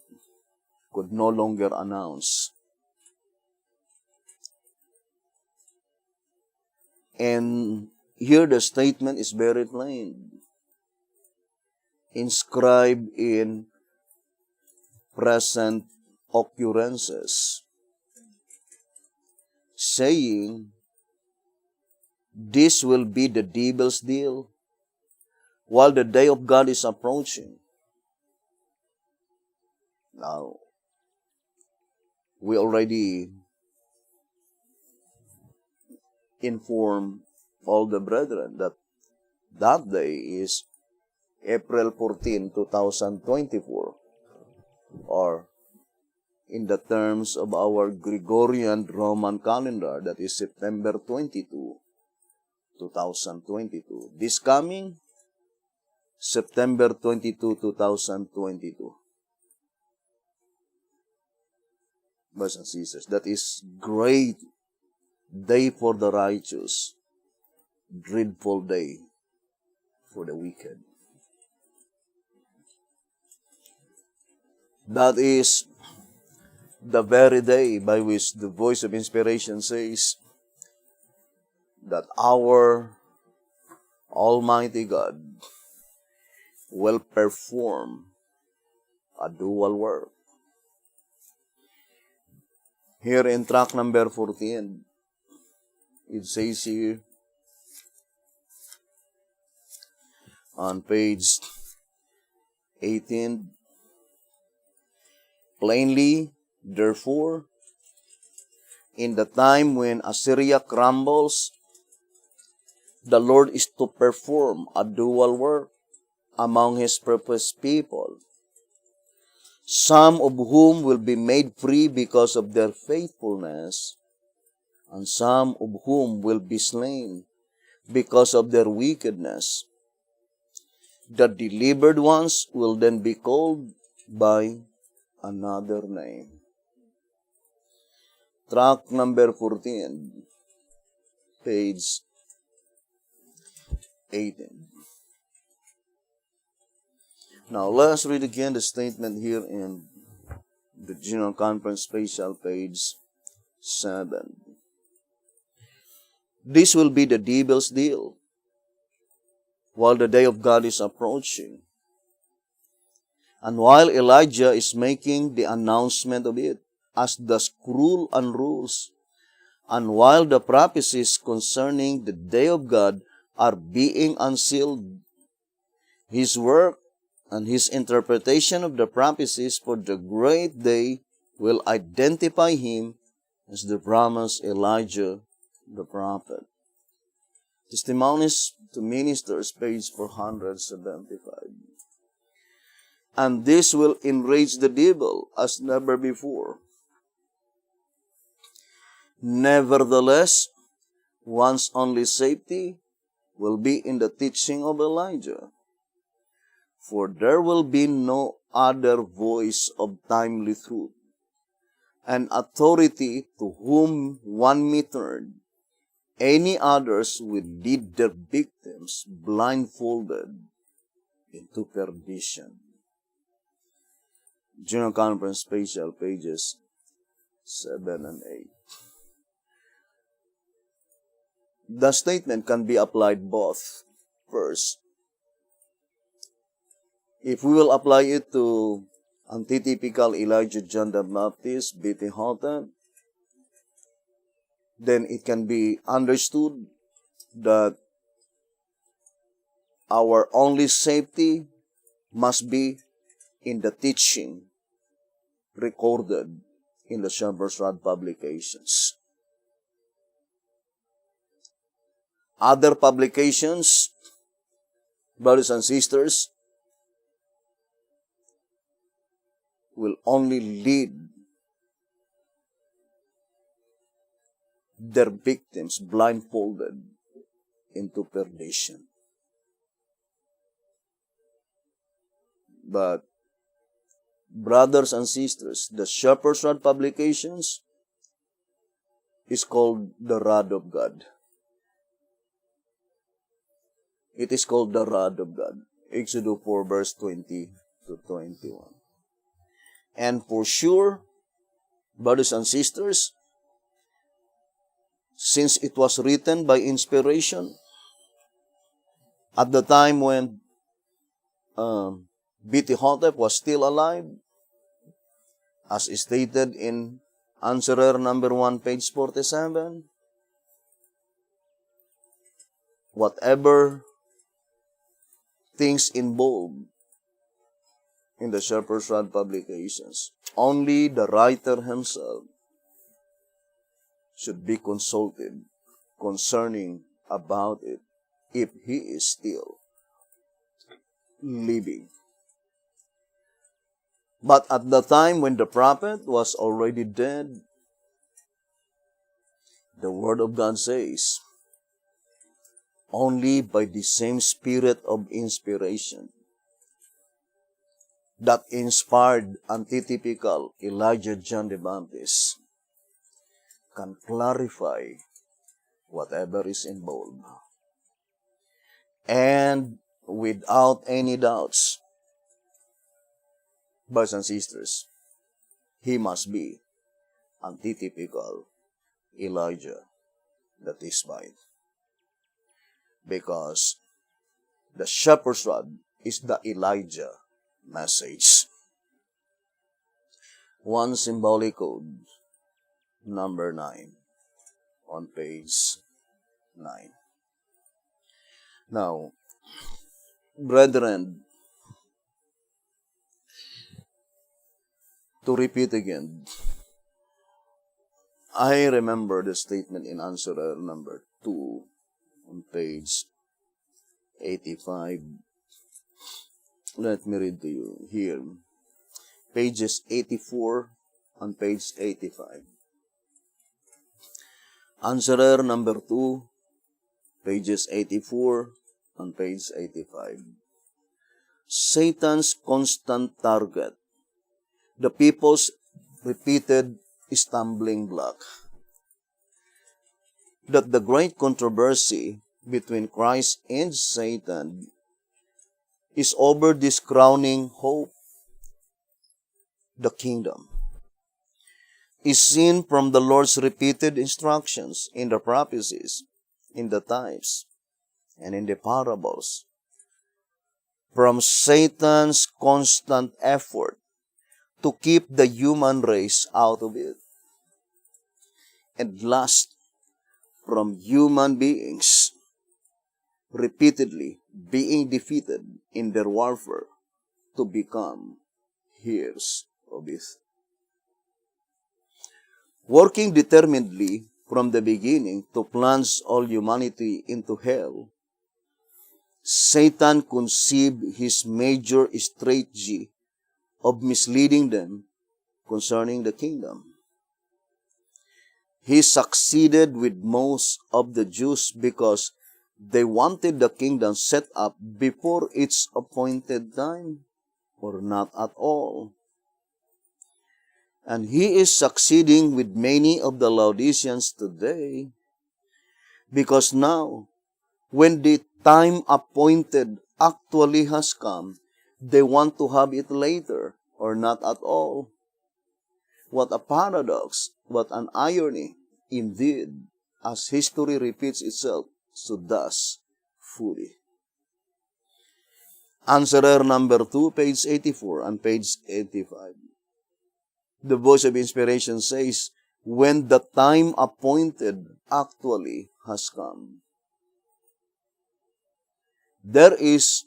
could no longer announce. And here the statement is very plain, inscribed in present occurrences, saying, this will be the devil's deal while the day of God is approaching. Now, we already inform all the brethren that that day is April 14, 2024, or in the terms of our Gregorian Roman calendar, that is September 22, 2022. This coming September 22, 2022. Brothers and sisters, that is great day for the righteous, dreadful day for the wicked. That is the very day by which the voice of inspiration says that our Almighty God will perform a dual work. Here in track number 14, it says here on page 18, plainly, therefore, in the time when Assyria crumbles, the Lord is to perform a dual work among His purposed people, some of whom will be made free because of their faithfulness, and some of whom will be slain because of their wickedness. The delivered ones will then be called by another name. Track number 14, page 18. Now, let's read again the statement here in the General Conference Special, page 7. This will be the devil's deal while the day of God is approaching. And while Elijah is making the announcement of it, as the scroll unrolls, and while the prophecies concerning the day of God are being unsealed, His work and His interpretation of the prophecies for the great day will identify Him as the promised Elijah the prophet. Testimonies to Ministers, page 475. And this will enrage the devil as never before. Nevertheless, one's only safety will be in the teaching of Elijah, for there will be no other voice of timely truth, and authority to whom one may turn. Any others will lead their victims blindfolded into perdition. General Conference Special, pages 7 and 8. The statement can be applied both. First, If we will apply it to antitypical Elijah John the Baptist, B.T. Houghton, then it can be understood that our only safety must be in the teaching recorded in the Shepherd's Rod publications. Other publications, brothers and sisters, will only lead their victims blindfolded into perdition. But, brothers and sisters, the Shepherd's Rod publications is called the Rod of God. It is called the Rod of God. Exodus 4 verse 20 to 21. And for sure, brothers and sisters, since it was written by inspiration, at the time when B.T. Houghton was still alive, as stated in Answerer number 1, page 47, whatever things involved in the Shepherd's Rod publications, only the writer himself should be consulted concerning about it if he is still living. But at the time when the prophet was already dead, the Word of God says, only by the same spirit of inspiration that inspired antitypical Elijah John the Baptist can clarify whatever is involved. And without any doubts, brothers and sisters, he must be antitypical Elijah the Tishbite. Because the Shepherd's Rod is the Elijah message. One symbolic code, number 9, on page 9. Now, brethren, to repeat again, I remember the statement in Answerer number 2 on page 85. Let me read to you here. Pages 84 on page 85. Answerer number 2, pages 84 on page 85. Satan's constant target, the people's repeated stumbling block. That the great controversy between Christ and Satan is over this crowning hope, the kingdom, is seen from the Lord's repeated instructions in the prophecies, in the types, and in the parables, from Satan's constant effort to keep the human race out of it, and last, from human beings repeatedly being defeated in their warfare to become heirs of it. Working determinedly from the beginning to plunge all humanity into hell, Satan conceived his major strategy of misleading them concerning the kingdom. He succeeded with most of the Jews because they wanted the kingdom set up before its appointed time, or not at all. And he is succeeding with many of the Laodiceans today, because now, when the time appointed actually has come, they want to have it later, or not at all. What a paradox, what an irony. Indeed, as history repeats itself, so does fully. Answerer number 2, page 84 and page 85. The voice of inspiration says, when the time appointed actually has come. There is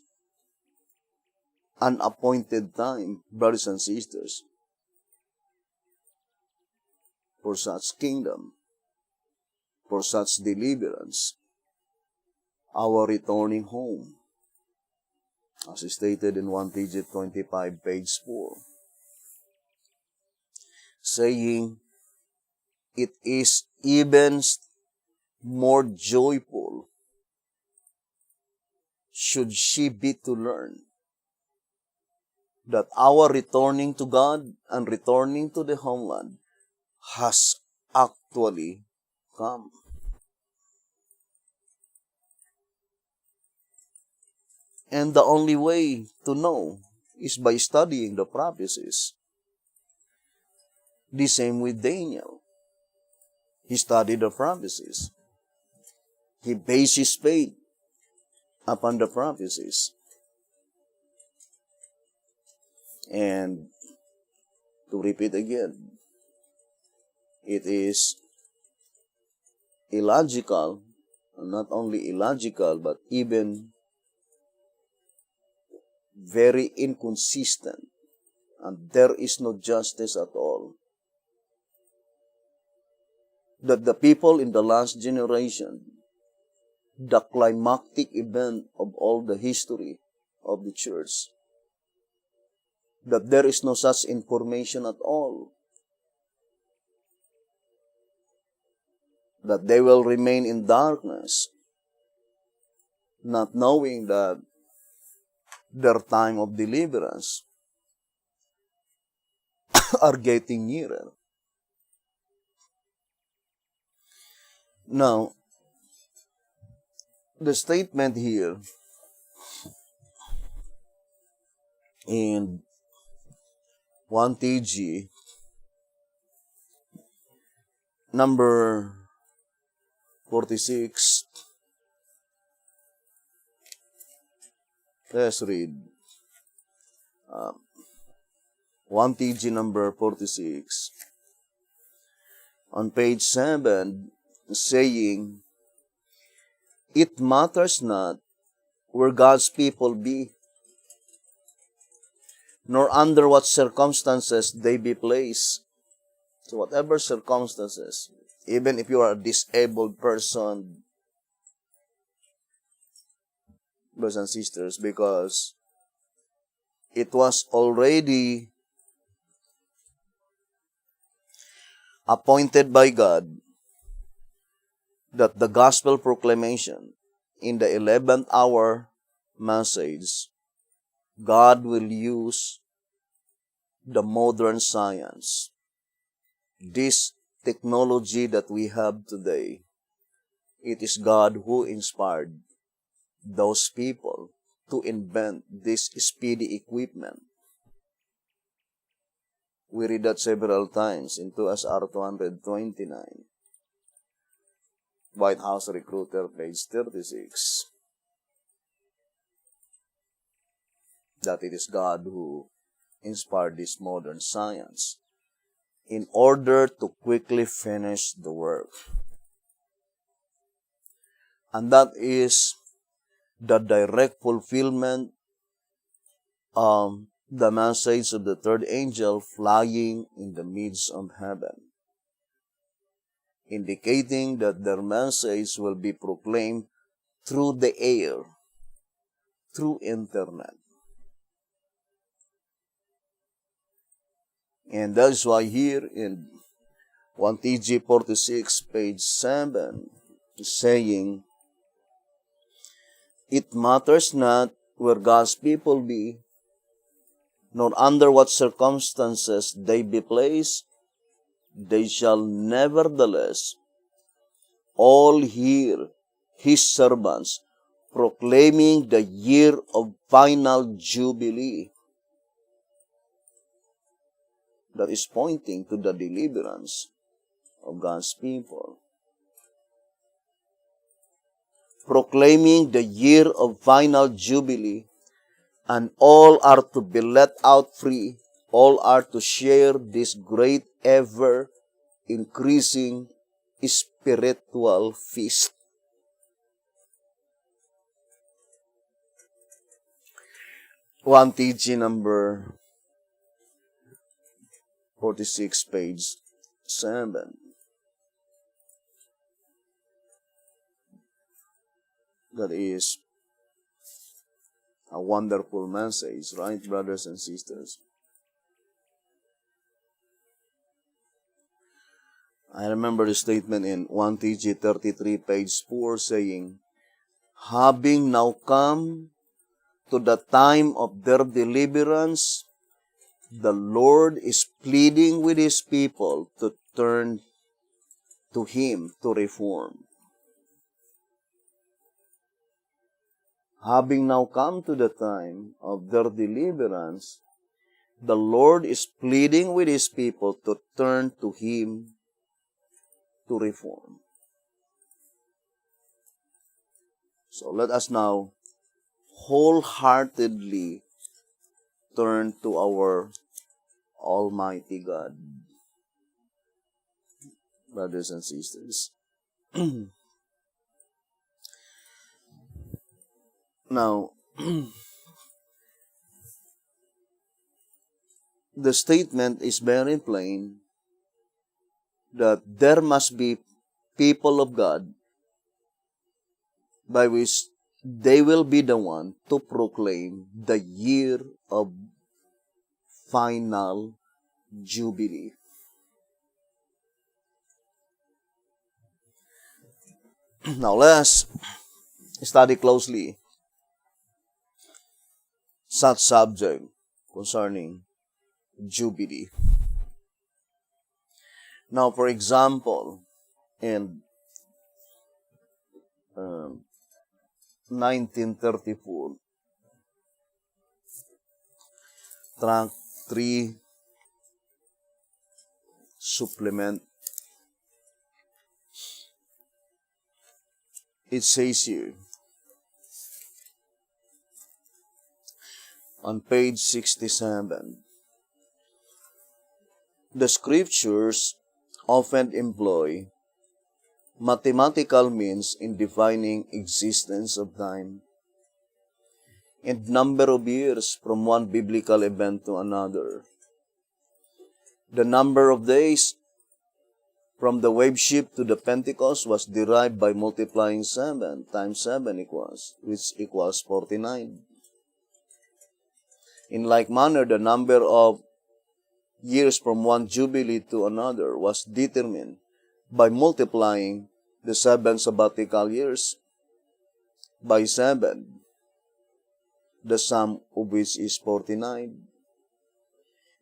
an appointed time, brothers and sisters, for such kingdom, for such deliverance, our returning home, as stated in 1 Peter 25, page 4, saying, it is even more joyful should she be to learn that our returning to God and returning to the homeland has actually come. And the only way to know is by studying the prophecies. The same with Daniel. He studied the prophecies. He based his faith upon the prophecies. And to repeat again, it is illogical, not only illogical, but even very inconsistent, and there is no justice at all, that the people in the last generation, the climactic event of all the history of the church, that there is no such information at all, that they will remain in darkness, not knowing that their time of deliverance are getting nearer. Now, the statement here in 1 TG number 46, let's read 1 TG number 46 on page 7, saying, it matters not where God's people be, nor under what circumstances they be placed. So whatever circumstances, even if you are a disabled person, brothers and sisters, because it was already appointed by God that the gospel proclamation in the 11th hour message, God will use the modern science, this technology that we have today. It is God who inspired those people to invent this speedy equipment. We read that several times in 2SR 229. White House Recruiter, page 36. That it is God who inspired this modern science in order to quickly finish the work. And that is the direct fulfillment of the message of the third angel flying in the midst of heaven, indicating that their message will be proclaimed through the air, through internet. And that is why here in 1 TG 46, page 7, saying, it matters not where God's people be, nor under what circumstances they be placed, they shall nevertheless all hear his servants proclaiming the year of final jubilee. That is pointing to the deliverance of God's people. Proclaiming the year of final jubilee and all are to be let out free. All are to share this great ever increasing spiritual feast. 1 TG number 46, page 7. That is a wonderful message, right, brothers and sisters? I remember the statement in 1 TG 33, page 4, saying, having now come to the time of their deliverance, the Lord is pleading with His people to turn to Him to reform. Having now come to the time of their deliverance, the Lord is pleading with His people to turn to Him to reform. So let us now wholeheartedly turn to our Almighty God, brothers and sisters. Now, the statement is very plain that there must be people of God by which they will be the one to proclaim the year of final jubilee. Now let's study closely such subject concerning jubilee. Now, for example, in 1934, track 3 supplement, it says here on page 67, the scriptures often employ mathematical means in defining existence of time and number of years from one biblical event to another. The number of days from the wave ship to the Pentecost was derived by multiplying 7 times 7 which equals 49. In like manner, the number of years from one jubilee to another was determined by multiplying the 7 sabbatical years by 7, the sum of which is 49.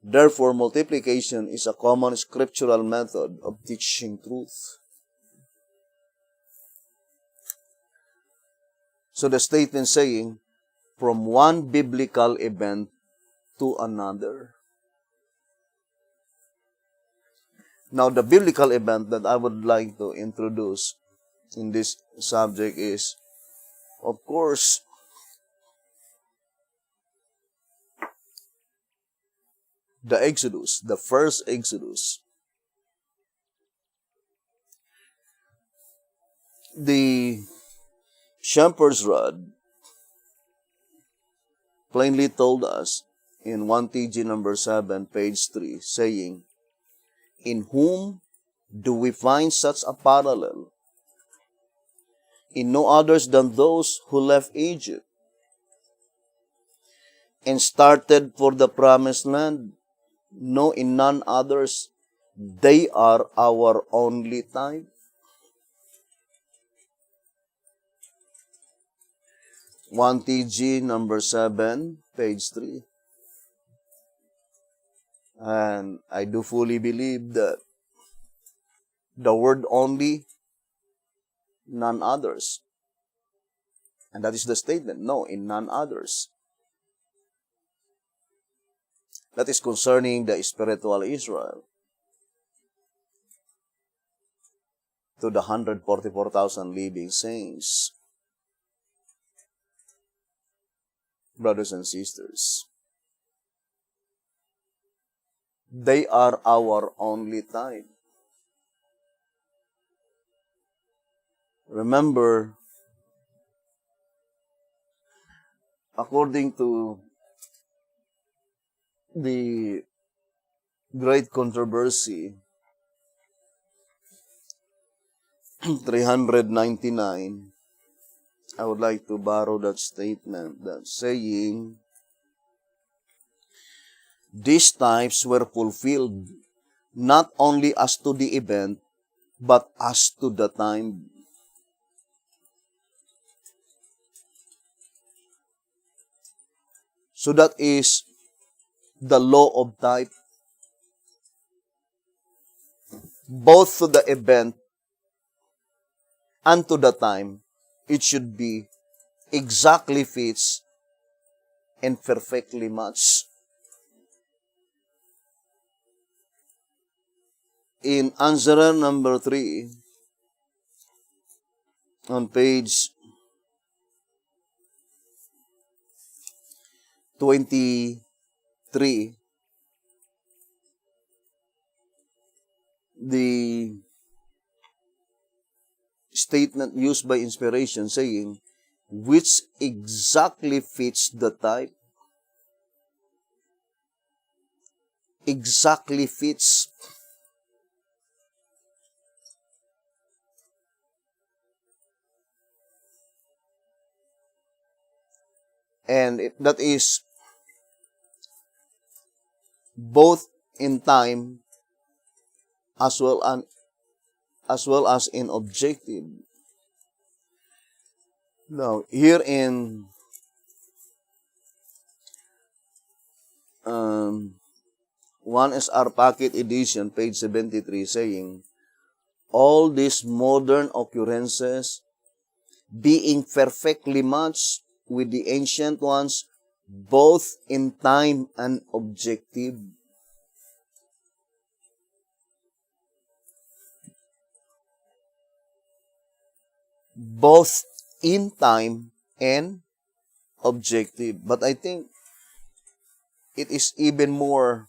Therefore, multiplication is a common scriptural method of teaching truth. So the statement saying, from one biblical event to another. Now, the biblical event that I would like to introduce in this subject is, of course, the Exodus, the first Exodus. The shepherd's rod plainly told us in 1 TG number 7, page 3, saying, in whom do we find such a parallel? In no others than those who left Egypt and started for the promised land. No, in none others. They are our only type. 1 TG number 7, page 3. And I do fully believe that the word only, none others. And that is the statement. No, in none others. That is concerning the spiritual Israel. To the 144,000 living saints. brothers and sisters. They are our only time. Remember, according to the great controversy, 399, I would like to borrow that statement that saying, these types were fulfilled not only as to the event, but as to the time. So that is the law of type, both to the event and to the time. It should be exactly fits and perfectly matched. In answer number 3, on page 23, the statement used by inspiration saying, which exactly fits the type, exactly fits. And that is both in time as well as in objective. Now, here in 1SR Packet Edition, page 73, saying, all these modern occurrences being perfectly matched with the ancient ones, both in time and objective. Both in time and objective. But I think it is even more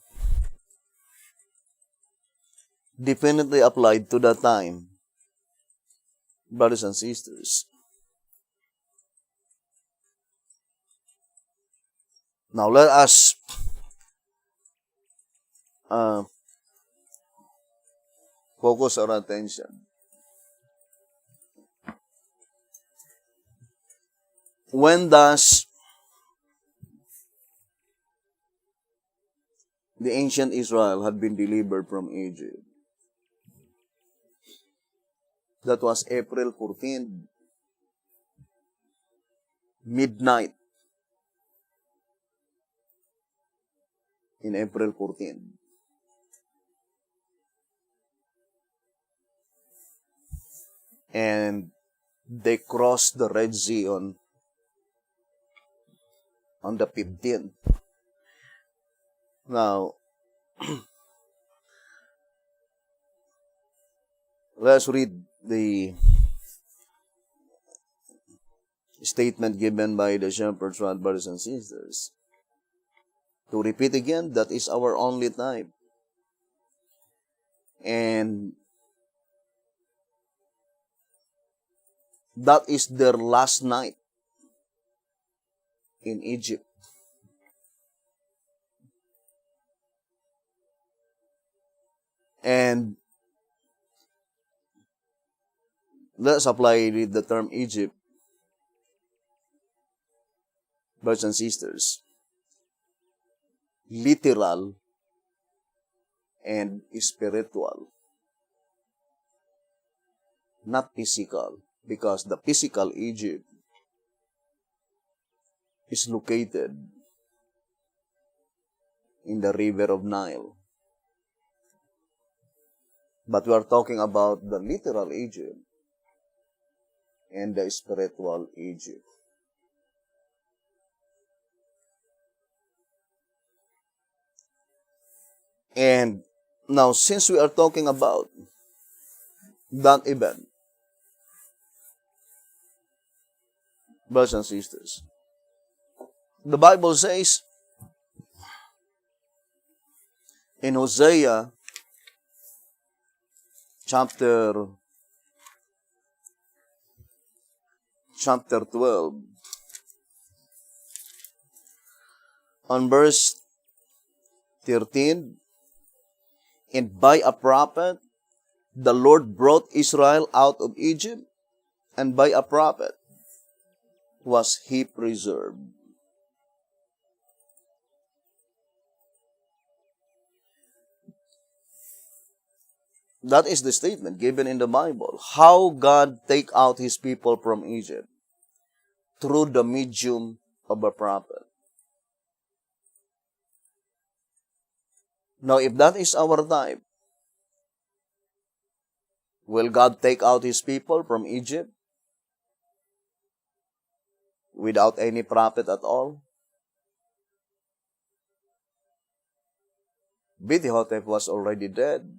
definitely applied to the time, brothers and sisters. Now let us focus our attention. When does the ancient Israel had been delivered from Egypt? That was April 14th, midnight in April 14th. And they crossed the Red Sea on the 15th. Now, let's read the statement given by the shepherds, brothers and sisters. To repeat again, that is our only time. And that is their last night in Egypt. And let's apply the term Egypt, brothers and sisters. Literal and spiritual. Not physical. Because the physical Egypt is located in the river of Nile. But we are talking about the literal Egypt and the spiritual Egypt. And now, since we are talking about that event, brothers and sisters, The Bible says in Hosea chapter 12, on verse 13, and by a prophet the Lord brought Israel out of Egypt, and by a prophet was he preserved. That is the statement given in the Bible. How God take out his people from Egypt through the medium of a prophet. Now, if that is our type, will God take out his people from Egypt without any prophet at all? Bidihotep was already dead.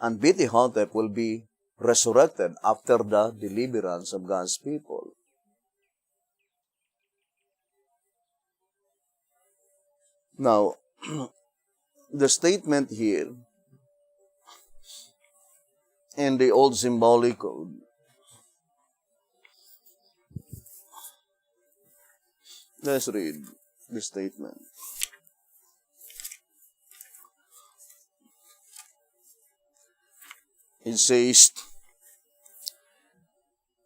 And Bidihotep will be resurrected after the deliverance of God's people. Now, the statement here in the old symbolic code, let's read the statement. It says,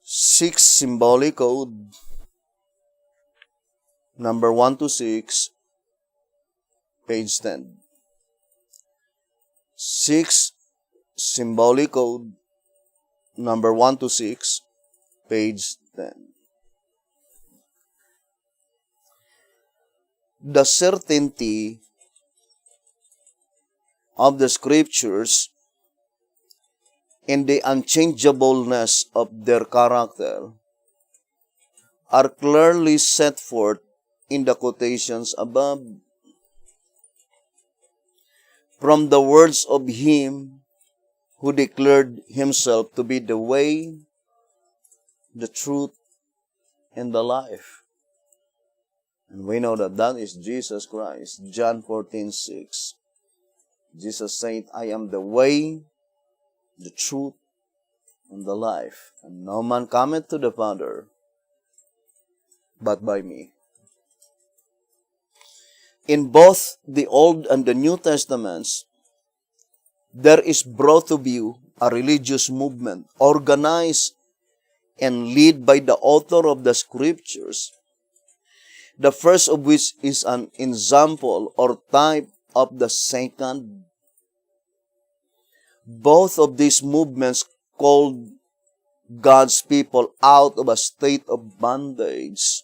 6 symbolic code, number 1 to 6, page 10. 6 symbolic code, number 1 to 6, page 10. The certainty of the scriptures and the unchangeableness of their character are clearly set forth in the quotations above. From the words of him who declared himself to be the way, the truth, and the life. And we know that that is Jesus Christ. John 14:6. Jesus said, I am the way, the truth, and the life. And no man cometh to the Father but by me. In both the Old and the New Testaments, there is brought to view a religious movement organized and led by the author of the scriptures, the first of which is an example or type of the second. Both of these movements called God's people out of a state of bondage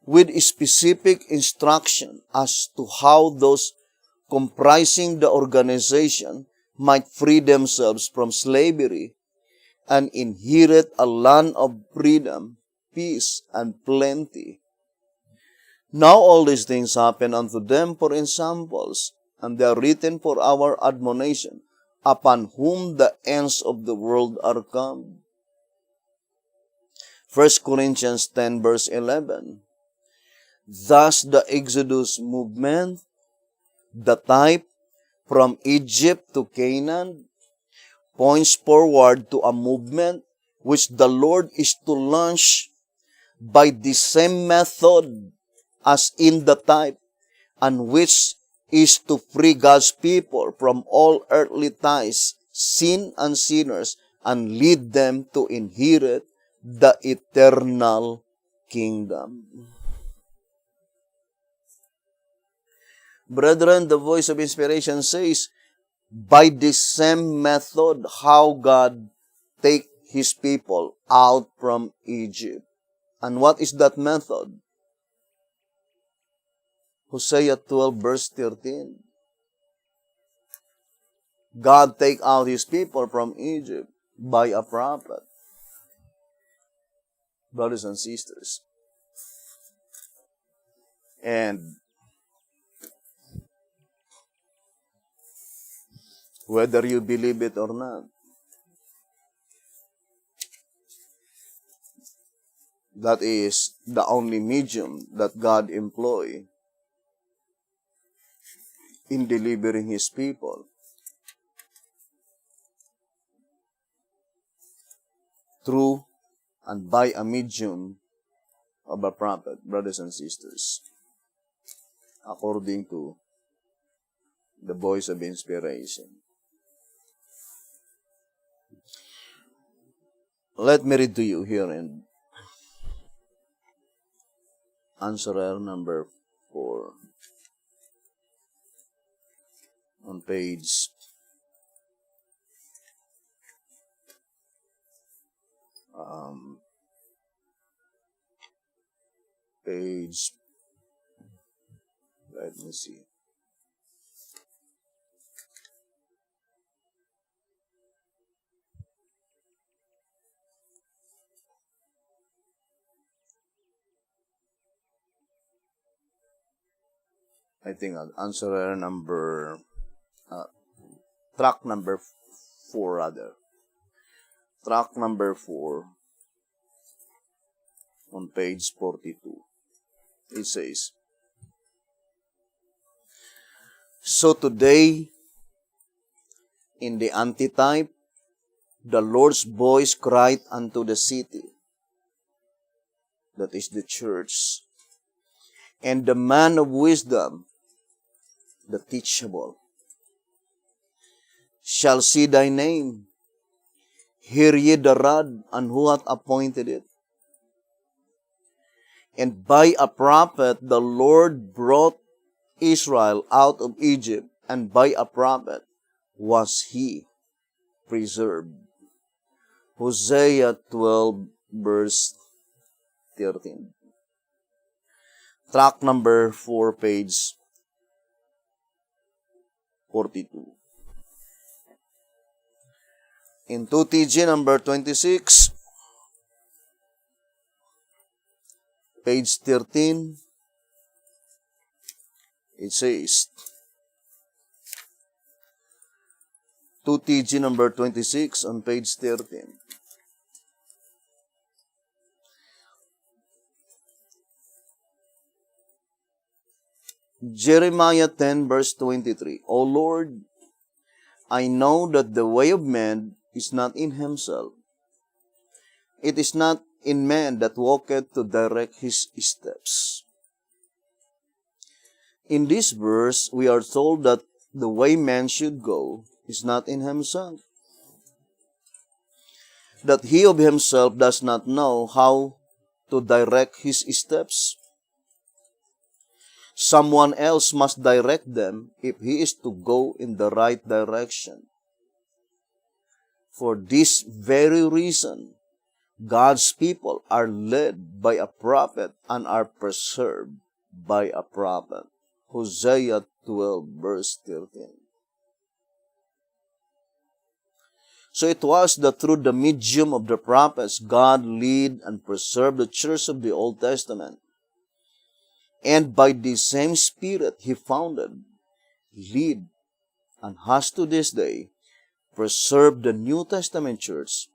with specific instruction as to how those comprising the organization might free themselves from slavery and inherit a land of freedom, peace, and plenty. Now all these things happen unto them for examples, and they are written for our admonition, upon whom the ends of the world are come. 1 Corinthians 10 verse 11. Thus the Exodus movement, the type from Egypt to Canaan, points forward to a movement which the Lord is to launch by the same method as in the type, and which is to free God's people from all earthly ties, sin and sinners, and lead them to inherit the eternal kingdom. Brethren, the voice of inspiration says, by this same method, how God take his people out from Egypt. And what is that method? Hosea 12 verse 13. God take out his people from Egypt by a prophet. Brothers and sisters. And whether you believe it or not, That is the only medium that God employ in delivering His people. Through and by a medium of a prophet, brothers and sisters, according to the voice of inspiration. Let me read to you here in answer number 4 on um, page, let me see. I think answer number, track number 4 rather. Track number 4 on page 42. It says, so today, in the antitype, the Lord's voice cried unto the city, that is the church, and the man of wisdom, the teachable, shall see thy name. Hear ye the rod, and who hath appointed it? And by a prophet the Lord brought Israel out of Egypt, and by a prophet was he preserved. Hosea 12, verse 13. Track number 4, page 42. In 2TG number 26, page 13, it says, 2TG number 26 on page 13. Jeremiah 10, verse 23. O Lord, I know that the way of man is not in himself. It is not in man that walketh to direct his steps. In this verse, we are told that the way man should go is not in himself. That he of himself does not know how to direct his steps. Someone else must direct them if he is to go in the right direction. For this very reason, God's people are led by a prophet and are preserved by a prophet. Hosea 12, verse 13. So it was that through the medium of the prophets, God lead and preserved the church of the Old Testament. And by the same Spirit He founded, lead, and has to this day preserved the New Testament church,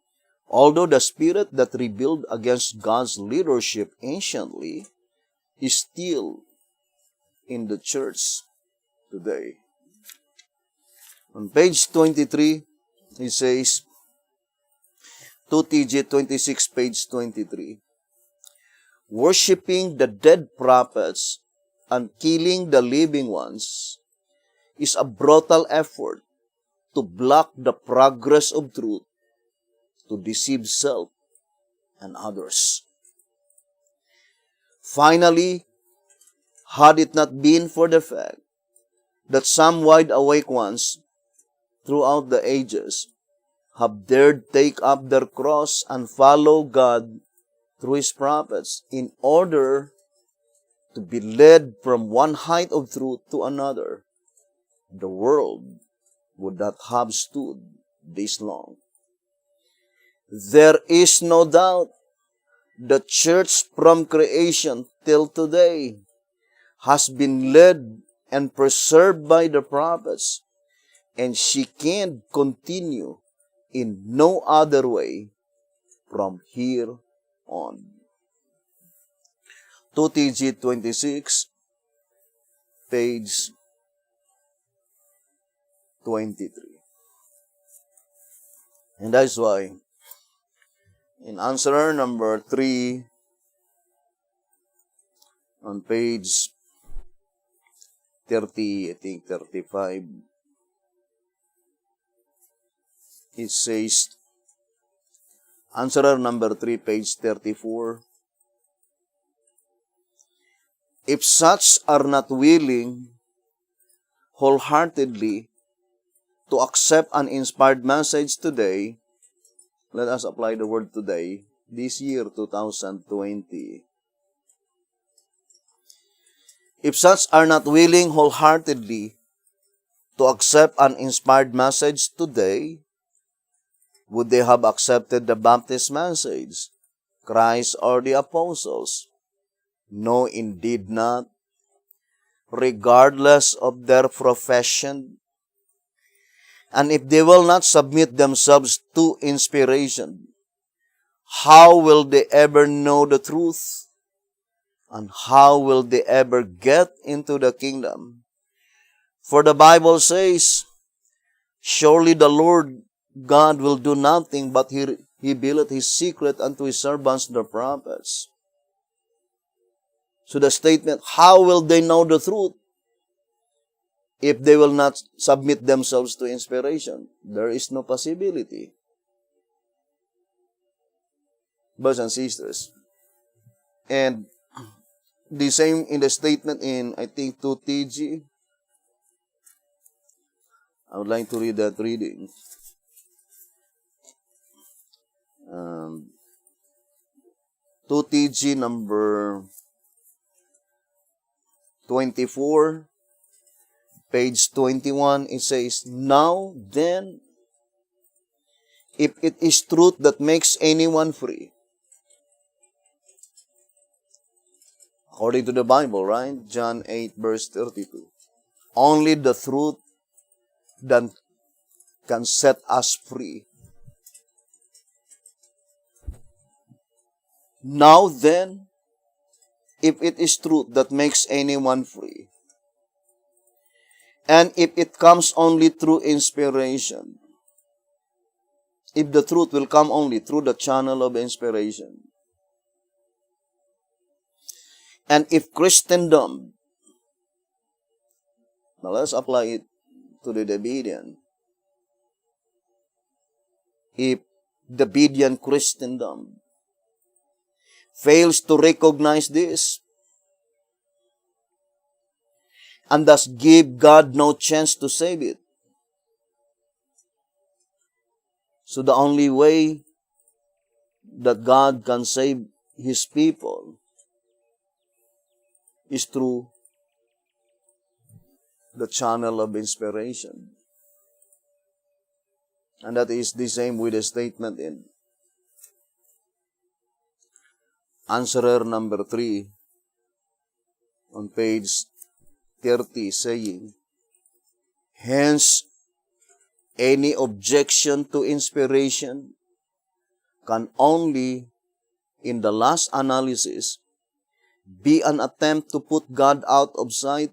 although the spirit that rebelled against God's leadership anciently is still in the church today. On page 23, it says, 2TG 26, page 23, worshipping the dead prophets and killing the living ones is a brutal effort to block the progress of truth, to deceive self and others. Finally, had it not been for the fact that some wide awake ones throughout the ages have dared take up their cross and follow God through His prophets in order to be led from one height of truth to another, the world would not have stood this long. There is no doubt the church from creation till today has been led and preserved by the prophets, and she can continue in no other way from here on. 2TG 26, page 23. And that's why, in answer number 3, on page 30, I think 35, it says, answer number 3, page 34, if such are not willing wholeheartedly to accept an inspired message today, let us apply the word today, this year, 2020. If such are not willing wholeheartedly to accept an inspired message today, would they have accepted the Baptist message, Christ or the apostles? No, indeed not. Regardless of their profession, and if they will not submit themselves to inspiration, how will they ever know the truth? And how will they ever get into the kingdom? For the Bible says, surely the Lord God will do nothing but he revealeth his secret unto his servants the prophets. So the statement, how will they know the truth if they will not submit themselves to inspiration? There is no possibility. Brothers and sisters. And the same in the statement in, I think, 2TG. I would like to read that reading. 2TG number 24, page 21, it says, now then, if it is truth that makes anyone free, according to the Bible, right? John 8, verse 32. Only the truth that can set us free. Now then, if it is truth that makes anyone free, and if it comes only through inspiration, if the truth will come only through the channel of inspiration, and if Christendom, now let's apply it to the Davidian. If the Davidian Christendom fails to recognize this, and thus give God no chance to save it, so the only way that God can save his people is through the channel of inspiration. And that is the same with the statement in answerer number 3 on page 30, saying, hence, any objection to inspiration can only, in the last analysis, be an attempt to put God out of sight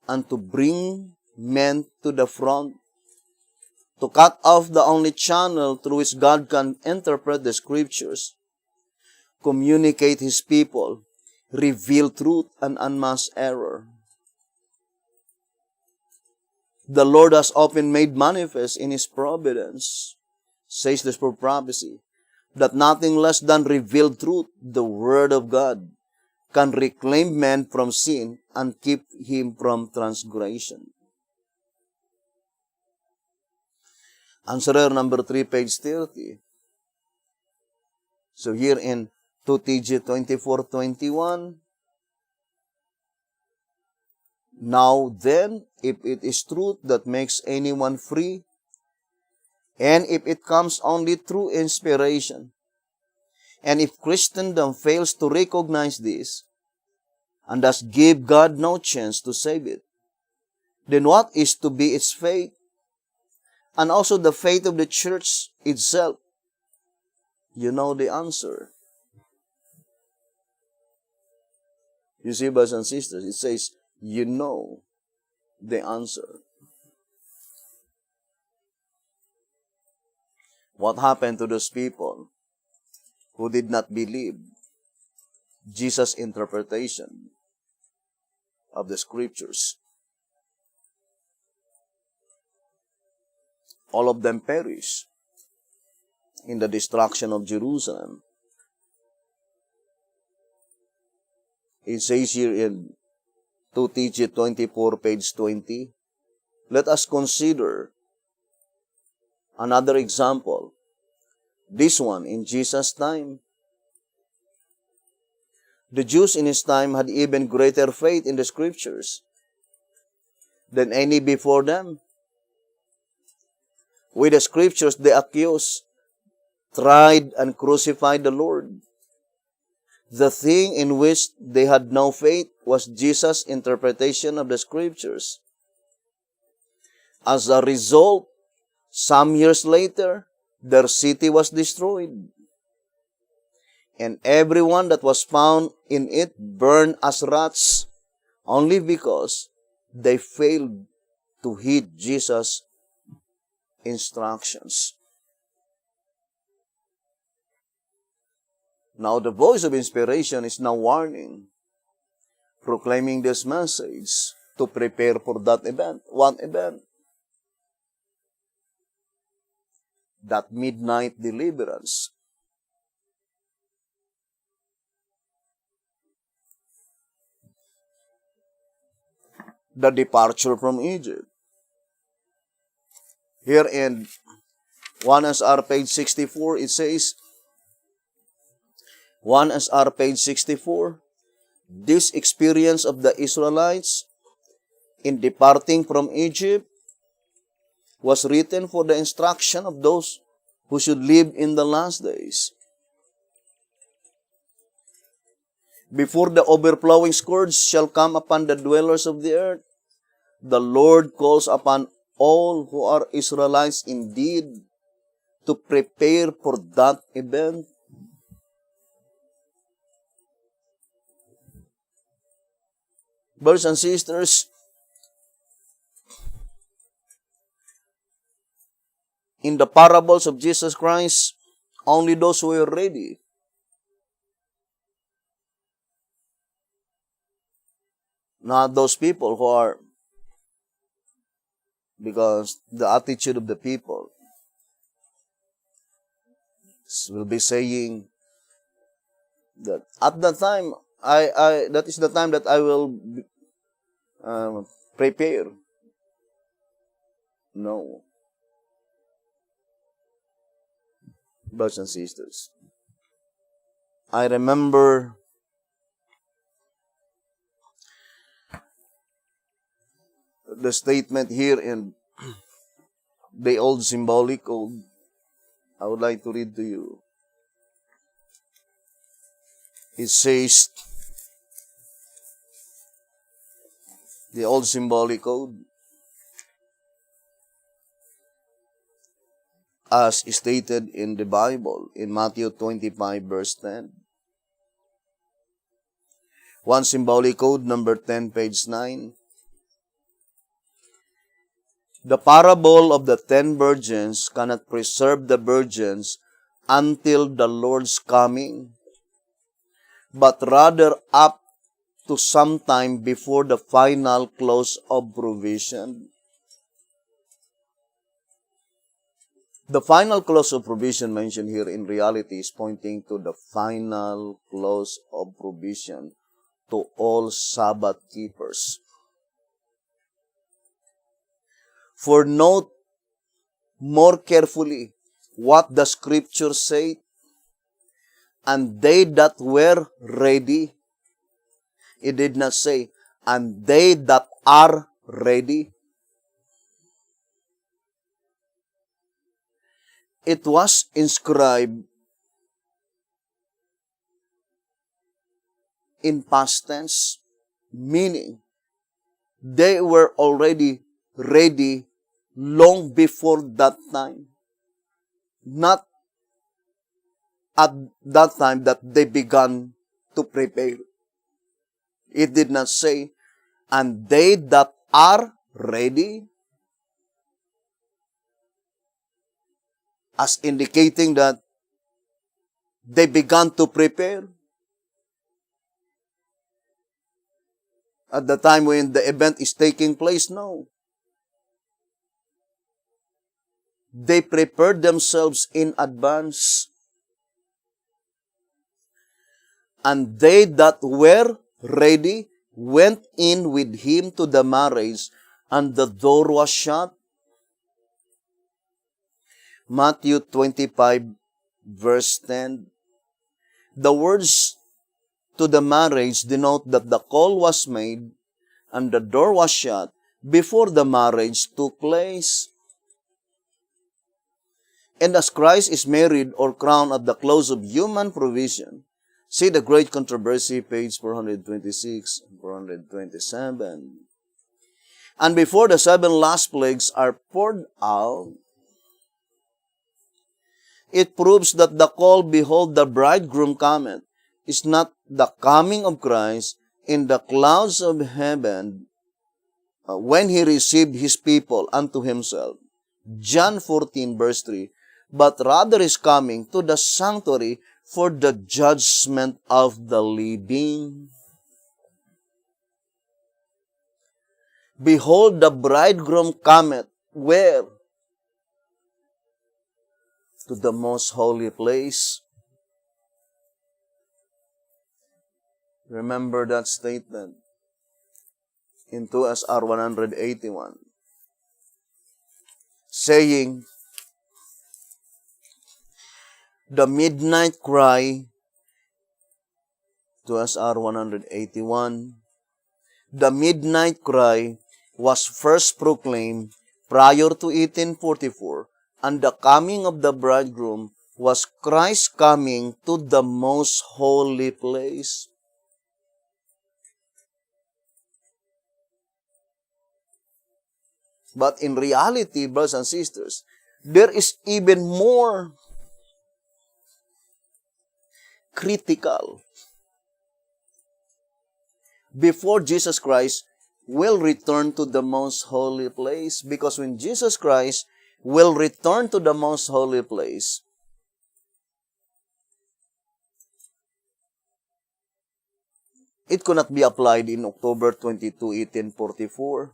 and to bring men to the front, to cut off the only channel through which God can interpret the scriptures, communicate his people, reveal truth, and unmask error. The Lord has often made manifest in his providence, says the Spirit of prophecy, that nothing less than revealed truth, the Word of God, can reclaim man from sin and keep him from transgression. Answerer number 3, page 30. So here in 2TG 24:21, now then, if it is truth that makes anyone free, and if it comes only through inspiration, and if Christendom fails to recognize this, and thus give God no chance to save it, then what is to be its fate? And also the fate of the church itself? You know the answer. You see, brothers and sisters, it says, you know the answer. What happened to those people who did not believe Jesus' interpretation of the scriptures? All of them perish in the destruction of Jerusalem. It says here in 2 TG 24, page 20, let us consider another example. This one in Jesus' time. The Jews in his time had even greater faith in the scriptures than any before them. With the scriptures they accused, tried, and crucified the Lord. The thing in which they had no faith was Jesus' interpretation of the scriptures. As a result, some years later, their city was destroyed, and everyone that was found in it burned as rats, only because they failed to heed Jesus' instructions. Now the voice of inspiration is now warning, proclaiming this message to prepare for that event. What event? That midnight deliverance. The departure from Egypt. Here in 1SR page 64, it says, 1SR page 64, this experience of the Israelites in departing from Egypt was written for the instruction of those who should live in the last days. Before the overflowing scourge shall come upon the dwellers of the earth, the Lord calls upon all who are Israelites indeed to prepare for that event. Brothers and sisters, in the parables of Jesus Christ, only those who are ready, not those people who are, because the attitude of the people will be saying that at the time, that is the time that I will prepare. No. Brothers and sisters, I remember the statement here in the old symbolic code. I would like to read to you. It says, the old symbolic code, as stated in the Bible, in Matthew 25, verse 10. One symbolic code, number 10, page 9. The parable of the 10 virgins cannot preserve the virgins until the Lord's coming, but rather up to some time before the final close of provision. The final close of provision mentioned here in reality is pointing to the final close of provision to all Sabbath keepers. For note more carefully what the scriptures say, and they that were ready. It did not say, and they that are ready. It was inscribed in past tense, meaning they were already ready long before that time. Not at that time that they began to prepare. It did not say, and they that are ready, as indicating that they began to prepare at the time when the event is taking place. No. They prepared themselves in advance. And they that were ready went in with him to the marriage, and the door was shut. Matthew 25, verse 10. The words to the marriage denote that the call was made and the door was shut before the marriage took place. And as Christ is married or crowned at the close of human provision, see the Great Controversy, page 426 and 427. And before the 7 last plagues are poured out, it proves that the call, behold, the bridegroom cometh, is not the coming of Christ in the clouds of heaven when he received his people unto himself. John 14, verse 3. But rather is coming to the sanctuary for the judgment of the living. Behold, the bridegroom cometh, where? To the most holy place. Remember that statement in 2 SR 181, saying, the midnight cry, 2 SR 181, the midnight cry was first proclaimed prior to 1844, and the coming of the bridegroom was Christ coming to the most holy place. But in reality, brothers and sisters, there is even more critical before Jesus Christ will return to the most holy place. Because when Jesus Christ will return to the most holy place, it could not be applied in October 22, 1844.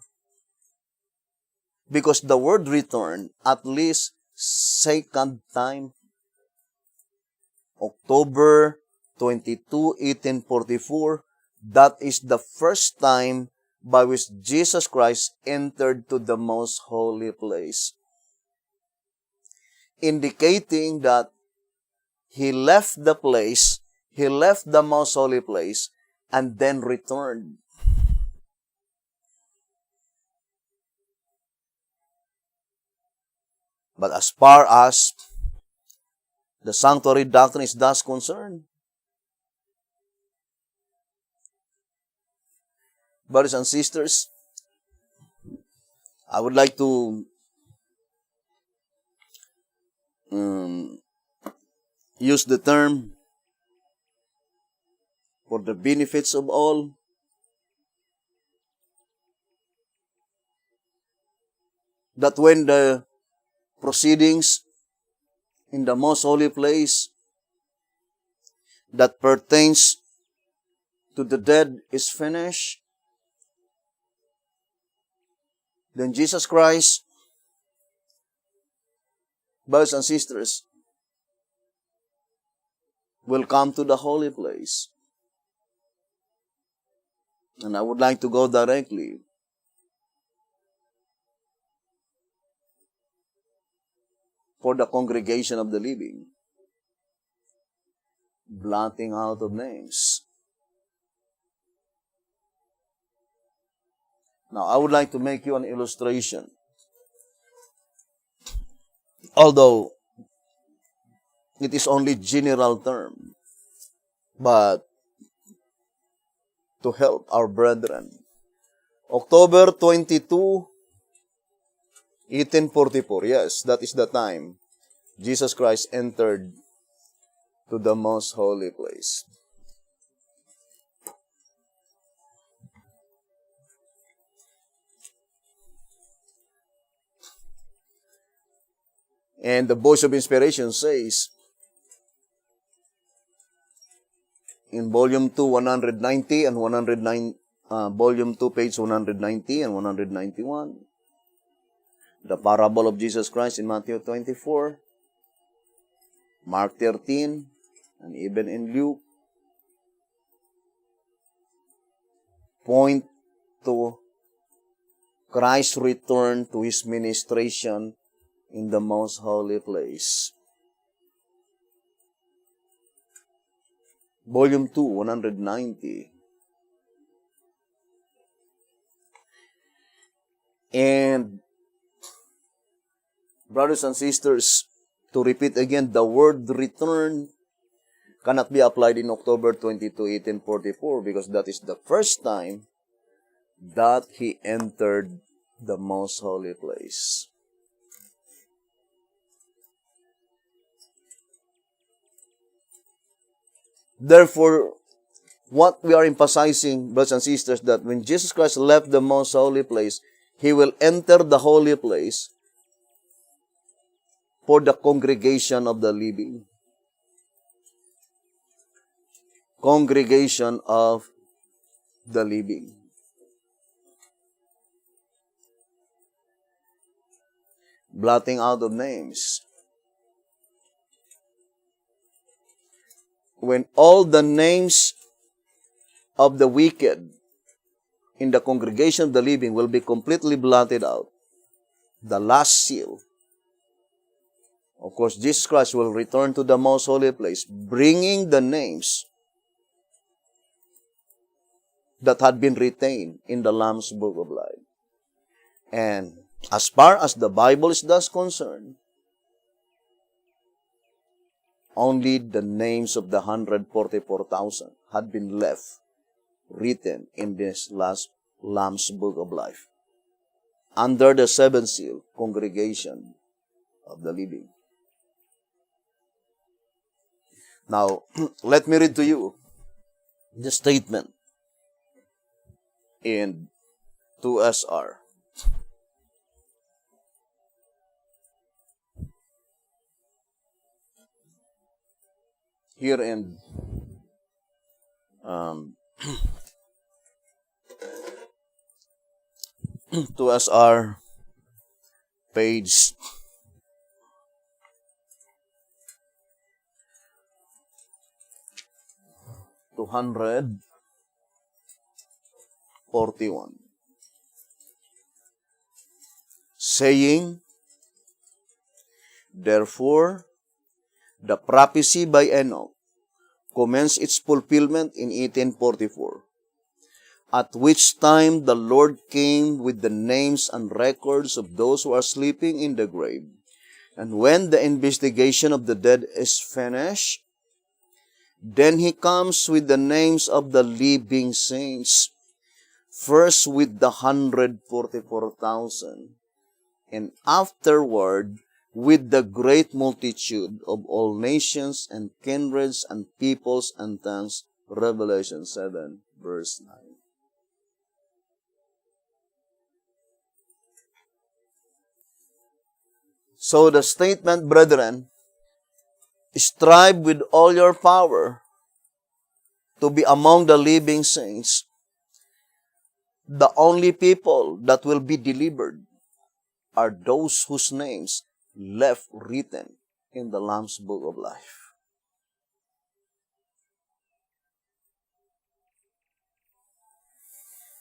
Because the word return, at least second time, October 22, 1844, that is the first time by which Jesus Christ entered to the most holy place, indicating that he left the place, he left the most holy place, and then returned. But as far as the sanctuary doctrine is thus concerned, brothers and sisters, I would like to use the term for the benefits of all, that when the proceedings in the most holy place that pertains to the dead is finished, then Jesus Christ, brothers and sisters, will come to the holy place. And I would like to go directly for the congregation of the living, blotting out of names. Now, I would like to make you an illustration. Although it is only general term, but to help our brethren. October 22, 1844, yes, that is the time Jesus Christ entered to the most holy place. And the Voice of Inspiration says, in Volume 2, 190 and 109, Volume 2, page 190 and 191, the parable of Jesus Christ in Matthew 24, Mark 13, and even in Luke, point to Christ's return to His ministration in the most holy place. Volume 2, 190. And, brothers and sisters, to repeat again, the word return cannot be applied in October 22, 1844, because that is the first time that He entered the most holy place. Therefore, what we are emphasizing, brothers and sisters, that when Jesus Christ left the most holy place, He will enter the holy place for the congregation of the living. Congregation of the living. Blotting out of names. When all the names of the wicked in the congregation of the living will be completely blotted out, the last seal, of course, Jesus Christ will return to the most holy place, bringing the names that had been retained in the Lamb's Book of Life. And as far as the Bible is thus concerned, only the names of the 144,000 had been left written in this last Lamb's Book of Life, under the seventh seal, congregation of the living. Now, let me read to you the statement in 2SR. Here in 2SR, page 241, saying, therefore, the prophecy by Enoch commenced its fulfillment in 1844, at which time the Lord came with the names and records of those who are sleeping in the grave. And when the investigation of the dead is finished, then He comes with the names of the living saints, first with the 144,000, and afterward with the great multitude of all nations and kindreds and peoples and tongues. Revelation 7, verse 9. So the statement, brethren, strive with all your power to be among the living saints. The only people that will be delivered are those whose names left written in the Lamb's Book of Life.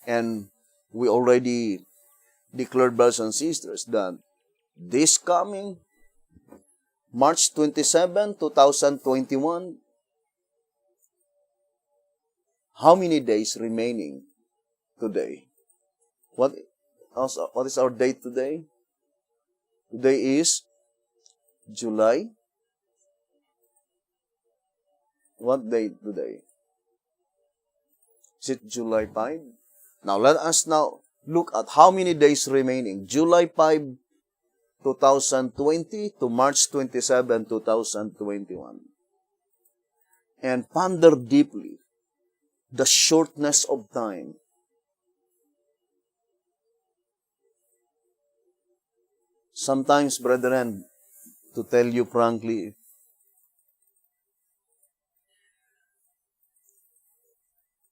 And we already declared, brothers and sisters, that this coming March 27, 2021, how many days remaining today? What is our date today? Today is July. What date today? Is it July 5? Now let us now look at how many days remaining. July 5, 2020 to March 27, 2021. And ponder deeply the shortness of time. Sometimes, brethren, to tell you frankly,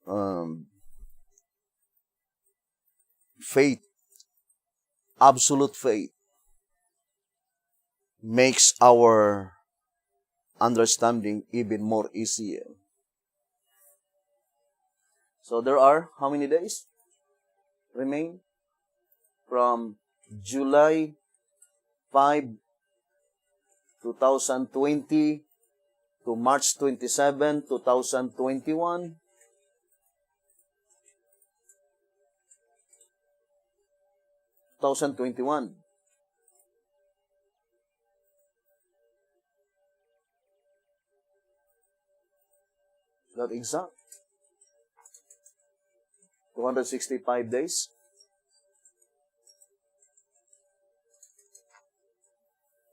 um, faith, absolute faith, makes our understanding even more easier. So there are how many days remain? From July 5, 2020 to March 27, 2021. 2021. That exact. 265 days.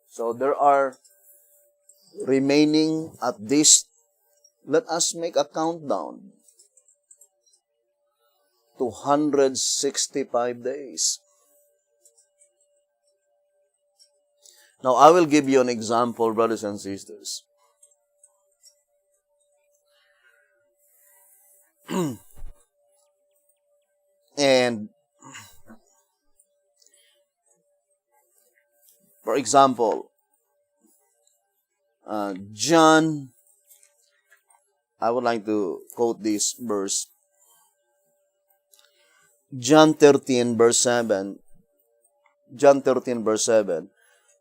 So there are remaining at this, let us make a countdown. 265 days. Now, I will give you an example, brothers and sisters. And, for example, John, I would like to quote this verse. John 13, verse 7. John 13, verse 7.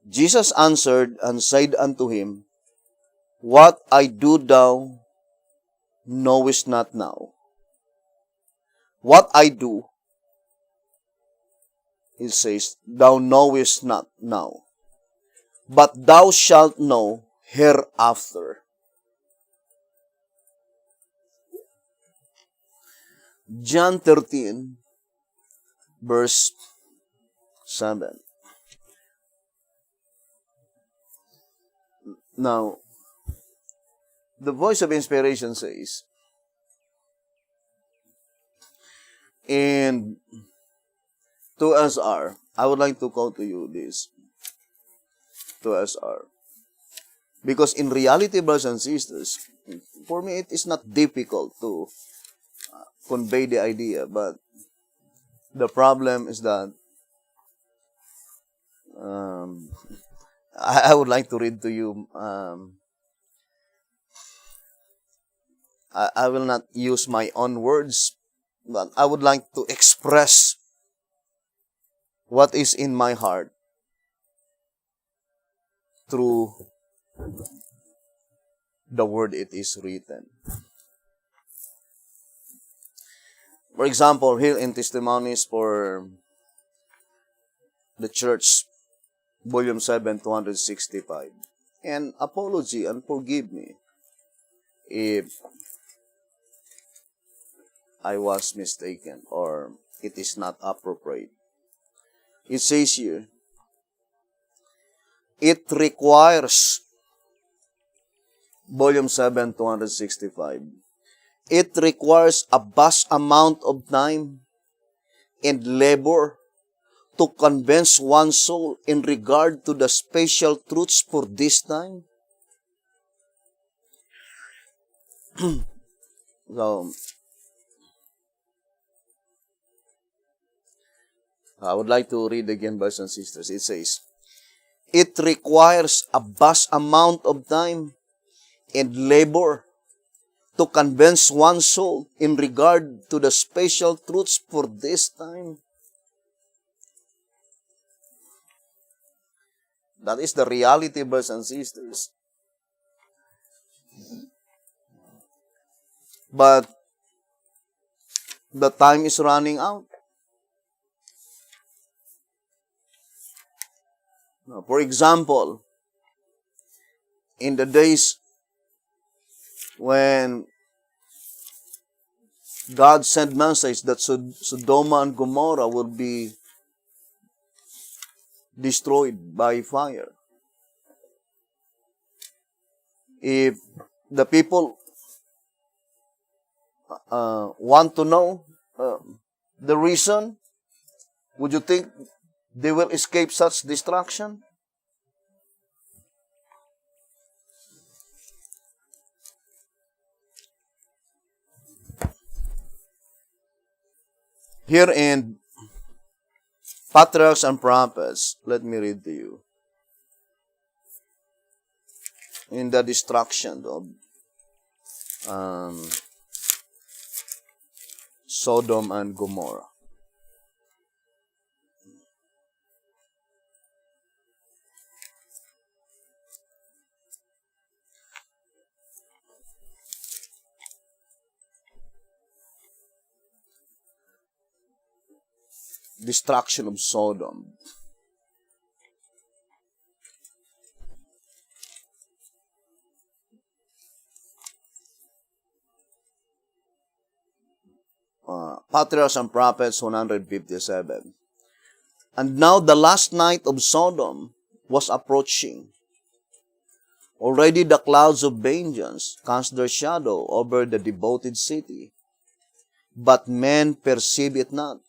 Jesus answered and said unto him, What I do thou knowest not now. What I do, it says, thou knowest not now, but thou shalt know hereafter. John 13, verse 7. Now, the voice of inspiration says, and to SR, I would like to quote to you this, to SR. Because in reality, brothers and sisters, for me it is not difficult to convey the idea, but the problem is that I would like to read to you. I will not use my own words, but I would like to express what is in my heart through the word it is written. For example, here in Testimonies for the Church, Volume 7, 265. And apology and forgive me if I was mistaken or it is not appropriate. It says here, it requires, Volume 7, 265, it requires a vast amount of time and labor to convince one's soul in regard to the special truths for this time. So, I would like to read again, brothers and sisters. It says, it requires a vast amount of time and labor to convince one's soul in regard to the special truths for this time. That is the reality, brothers and sisters. But the time is running out. Now, for example, in the days when God sent message that Sodom and Gomorrah will be destroyed by fire. If the people want to know the reason, would you think they will escape such destruction? Here in Patriarchs and Prophets, let me read to you. In the destruction of Sodom and Gomorrah. Destruction of Sodom. Patriarchs and Prophets 157. And now the last night of Sodom was approaching. Already the clouds of vengeance cast their shadow over the devoted city, but men perceive it not.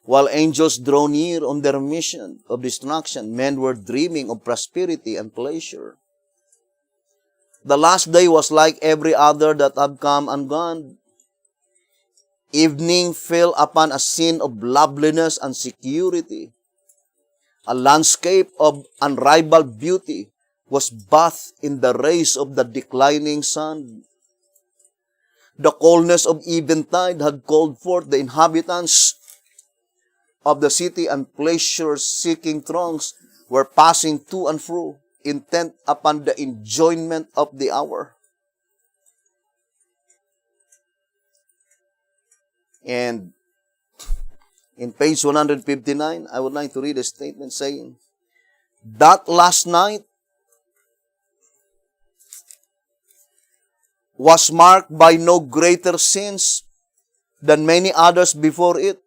While angels draw near on their mission of destruction, men were dreaming of prosperity and pleasure. The last day was like every other that had come and gone. Evening fell upon a scene of loveliness and security. A landscape of unrivaled beauty was bathed in the rays of the declining sun. The coldness of eventide had called forth the inhabitants of the city, and pleasure-seeking throngs were passing to and fro, intent upon the enjoyment of the hour. And in page 159, I would like to read a statement saying, that last night was marked by no greater sins than many others before it,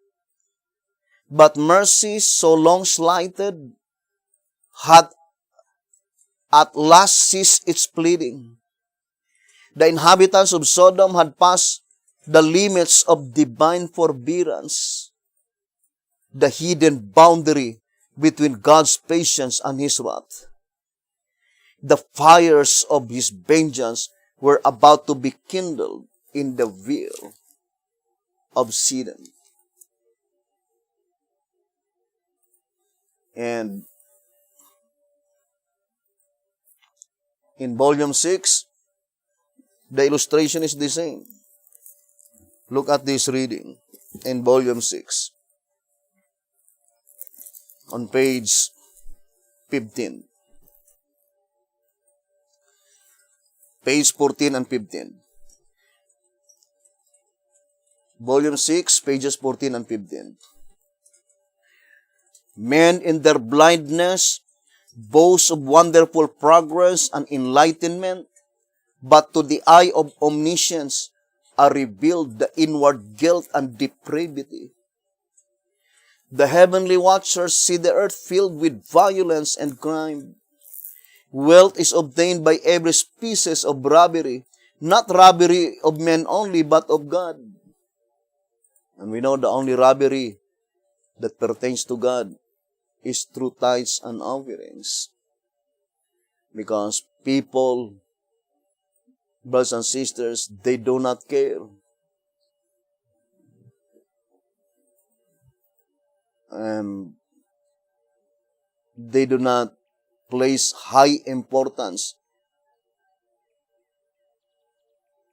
but mercy, so long slighted, had at last ceased its pleading. The inhabitants of Sodom had passed the limits of divine forbearance, the hidden boundary between God's patience and His wrath. The fires of His vengeance were about to be kindled in the vale of Sidon. And in volume 6, the illustration is the same. Look at this reading in volume 6 on page 15. Page 14 and 15. Volume 6, pages 14 and 15. Men in their blindness boast of wonderful progress and enlightenment, but to the eye of omniscience are revealed the inward guilt and depravity. The heavenly watchers see the earth filled with violence and crime. Wealth is obtained by every species of robbery, not robbery of men only, but of God. And we know the only robbery that pertains to God is through tithes and offerings. Because people, brothers and sisters, they do not care. They do not place high importance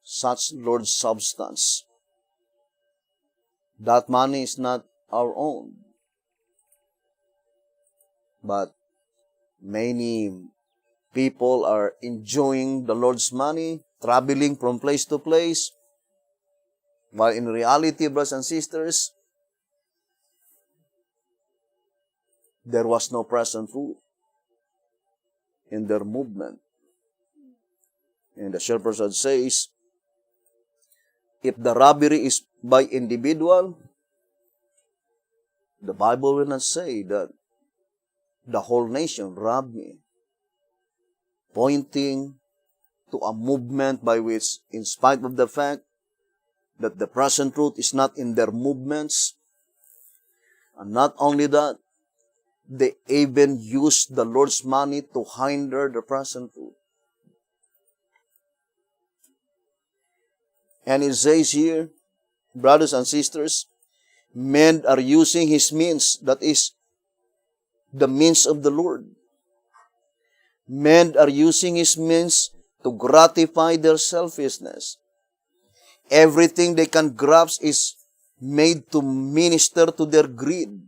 such Lord's substance. That money is not our own. But many people are enjoying the Lord's money, traveling from place to place, while in reality, brothers and sisters, there was no present fruit in their movement. And the shepherd says, if the robbery is by individual, the Bible will not say that the whole nation robbed me, pointing to a movement by which, in spite of the fact that the present truth is not in their movements, and not only that, they even use the Lord's money to hinder the present truth. And it says here, brothers and sisters, Men are using his means, that is, the means of the Lord. Men are using his means to gratify their selfishness. Everything they can grasp is made to minister to their greed.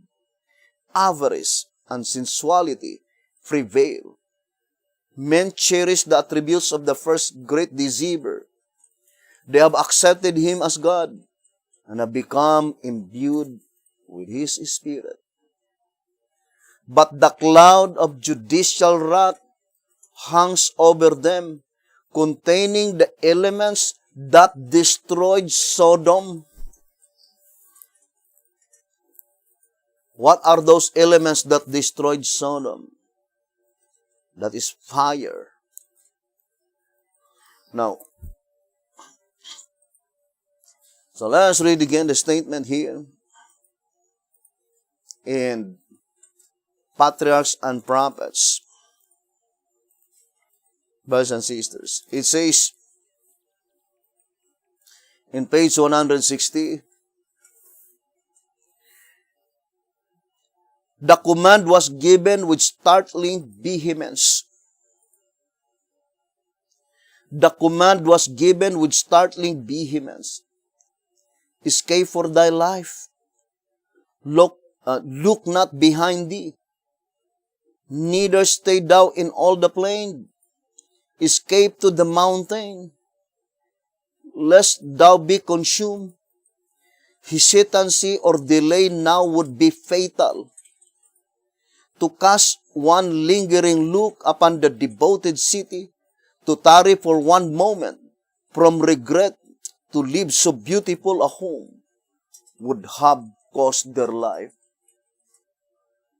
Avarice and sensuality prevail. Men cherish the attributes of the first great deceiver. They have accepted him as God and have become imbued with his spirit. But the cloud of judicial wrath hangs over them, containing the elements that destroyed Sodom. What are those elements that destroyed Sodom? That is fire. Now, so let's read again the statement here in Patriarchs and Prophets. Brothers and sisters, it says in page 160, the command was given with startling vehemence. The command was given with startling vehemence. Escape for thy life. Look not behind thee. Neither stay thou in all the plain. Escape to the mountain, lest thou be consumed. Hesitancy or delay now would be fatal. To cast one lingering look upon the devoted city, to tarry for one moment from regret to leave so beautiful a home, would have cost their life.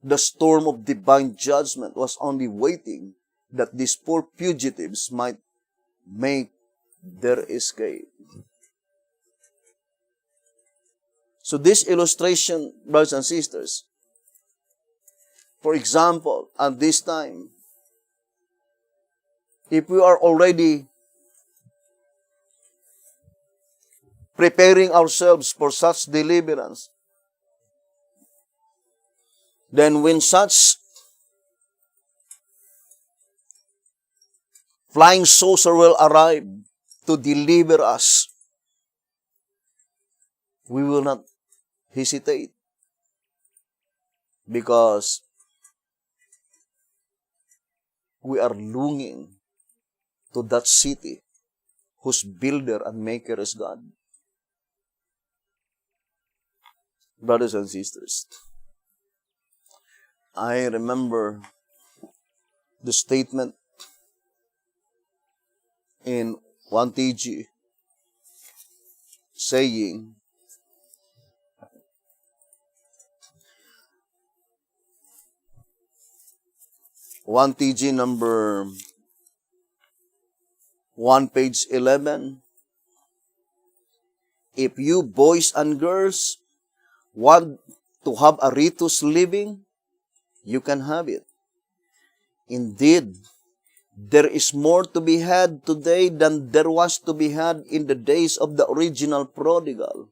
The storm of divine judgment was only waiting that these poor fugitives might make their escape. So this illustration, brothers and sisters, for example, at this time, if we are already preparing ourselves for such deliverance, then when such flying saucer will arrive to deliver us, we will not hesitate, because we are longing to that city whose builder and maker is God. Brothers and sisters, I remember the statement in 1TG saying, 1TG number 1, page 11. If you boys and girls want to have a riotous living, you can have it. Indeed, there is more to be had today than there was to be had in the days of the original prodigal.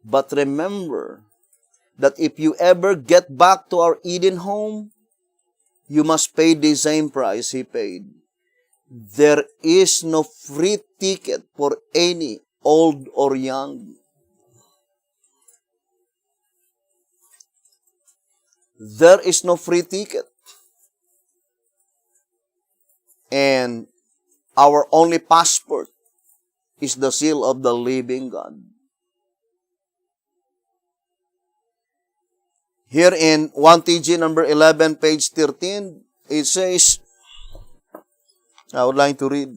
But remember that if you ever get back to our Eden home, you must pay the same price he paid. There is no free ticket for any, old or young. There is no free ticket. And our only passport is the seal of the living God. Here in 1TG number 11, page 13, it says, I would like to read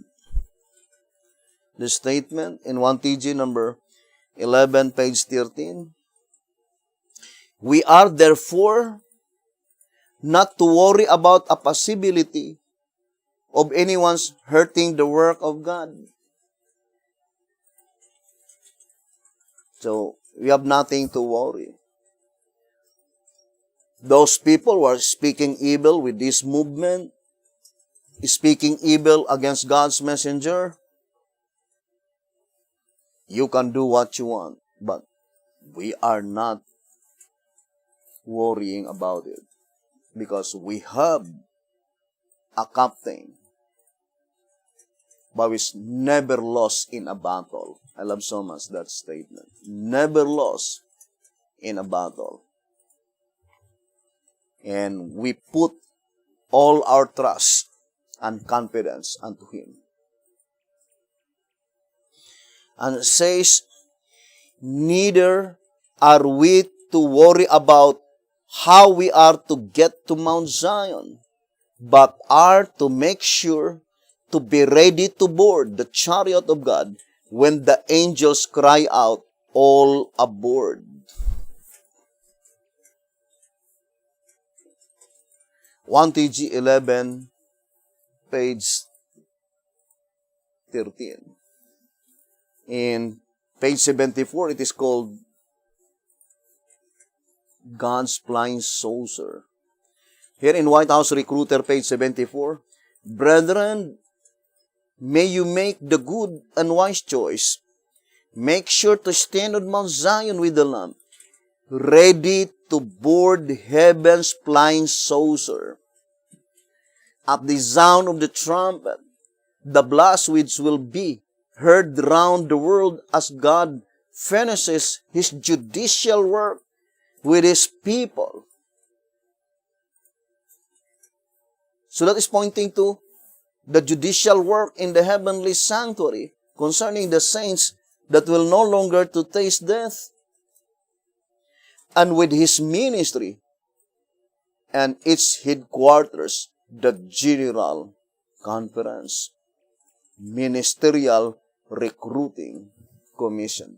the statement in 1TG number 11, page 13. We are therefore not to worry about a possibility of anyone's hurting the work of God. So, we have nothing to worry. Those people who are speaking evil with this movement, speaking evil against God's messenger, you can do what you want, but we are not worrying about it because we have a captain but is never lost in a battle. I love so much that statement. Never lost in a battle. And we put all our trust and confidence unto Him. And it says, neither are we to worry about how we are to get to Mount Zion, but are to make sure to be ready to board the chariot of God when the angels cry out, all aboard. 1 TG 11, page 13. In page 74, it is called God's Flying Saucer. Here in White House Recruiter, page 74, brethren, may you make the good and wise choice. Make sure to stand on Mount Zion with the Lamb, ready to board heaven's flying saucer. At the sound of the trumpet, the blast which will be heard round the world as God finishes His judicial work with His people. So that is pointing to the judicial work in the heavenly sanctuary concerning the saints that will no longer to taste death. And with His ministry and its headquarters, the General Conference, Ministerial Recruiting Commission.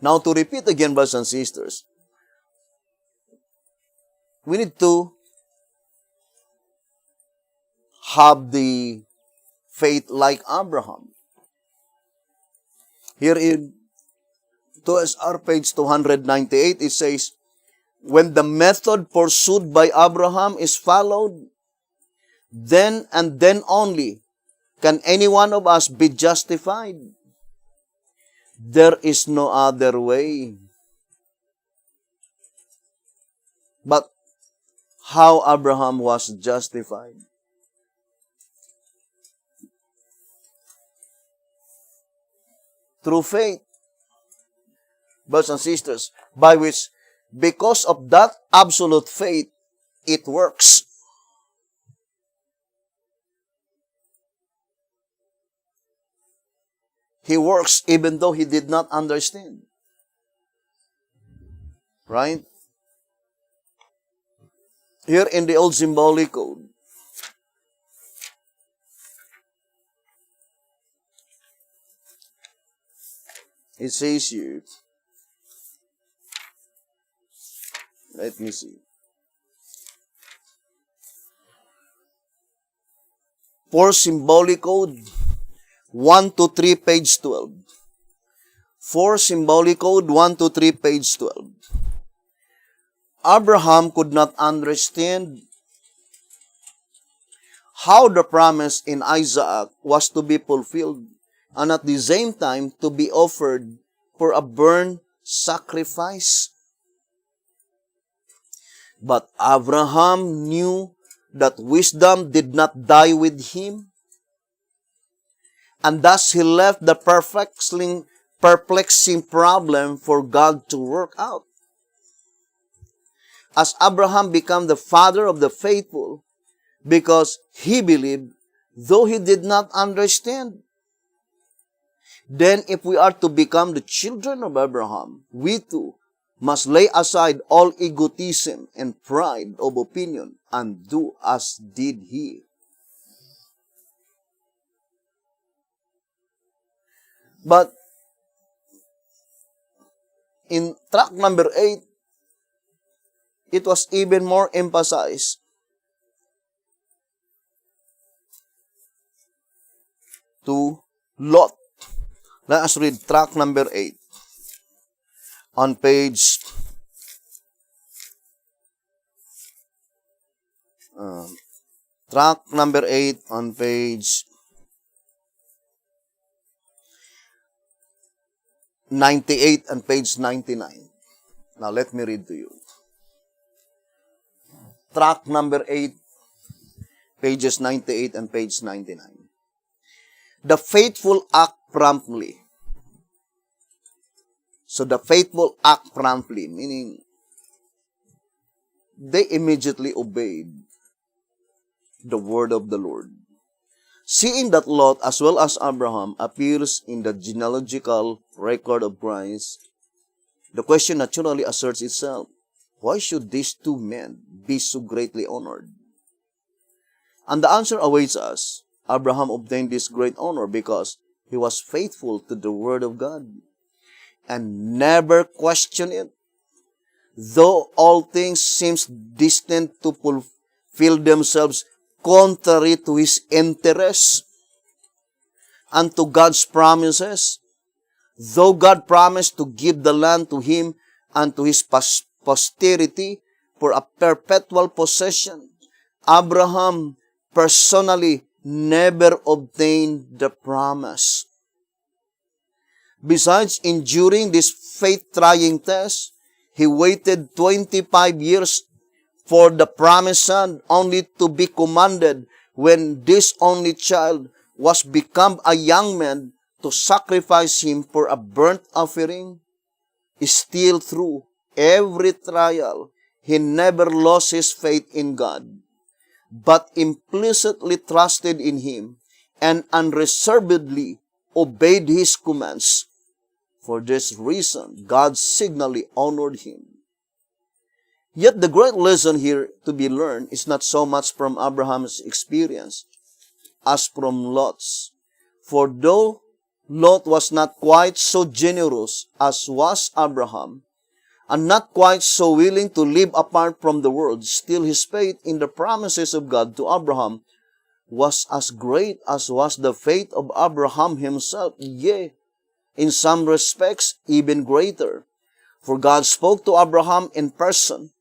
Now, to repeat again, brothers and sisters, we need to have the faith like Abraham. Here in TSR page 298, it says, when the method pursued by Abraham is followed, then and then only can any one of us be justified. There is no other way. But how Abraham was justified? Through faith, brothers and sisters, by which, because of that absolute faith, it works. He works even though he did not understand. Right? Here in the old symbolic code, it says here, let me see. For symbolic code, 1 to 3, page 12. For symbolic code, 1 to 3, page 12. Abraham could not understand how the promise in Isaac was to be fulfilled and at the same time to be offered for a burnt sacrifice. But Abraham knew that wisdom did not die with him, and thus he left the perplexing problem for God to work out. As Abraham became the father of the faithful, because he believed, though he did not understand. Then if we are to become the children of Abraham, we too must lay aside all egotism and pride of opinion and do as did he. But in track number 8, it was even more emphasized. To Lot. Let us read track number 8 on page track number 8 on page 98 and page 99. Now let me read to you. Track number 8, pages 98 and page 99. The faithful act promptly. So the faithful act promptly, meaning they immediately obeyed the word of the Lord. Seeing that Lot as well as Abraham appears in the genealogical record of Christ, the question naturally asserts itself, why should these two men be so greatly honored? And the answer awaits us. Abraham obtained this great honor because he was faithful to the word of God and never questioned it. Though all things seem destined to fulfill themselves contrary to his interests and to God's promises, though God promised to give the land to him and to his posterity for a perpetual possession, Abraham personally never obtained the promise. Besides enduring this faith-trying test, he waited 25 years for the promised son, only to be commanded when this only child was become a young man to sacrifice him for a burnt offering. Still through every trial, he never lost his faith in God, but implicitly trusted in him and unreservedly obeyed his commands. For this reason, God signally honored him. Yet the great lesson here to be learned is not so much from Abraham's experience as from Lot's. For though Lot was not quite so generous as was Abraham, and not quite so willing to live apart from the world, still his faith in the promises of God to Abraham was as great as was the faith of Abraham himself, yea, in some respects even greater. For God spoke to Abraham in person,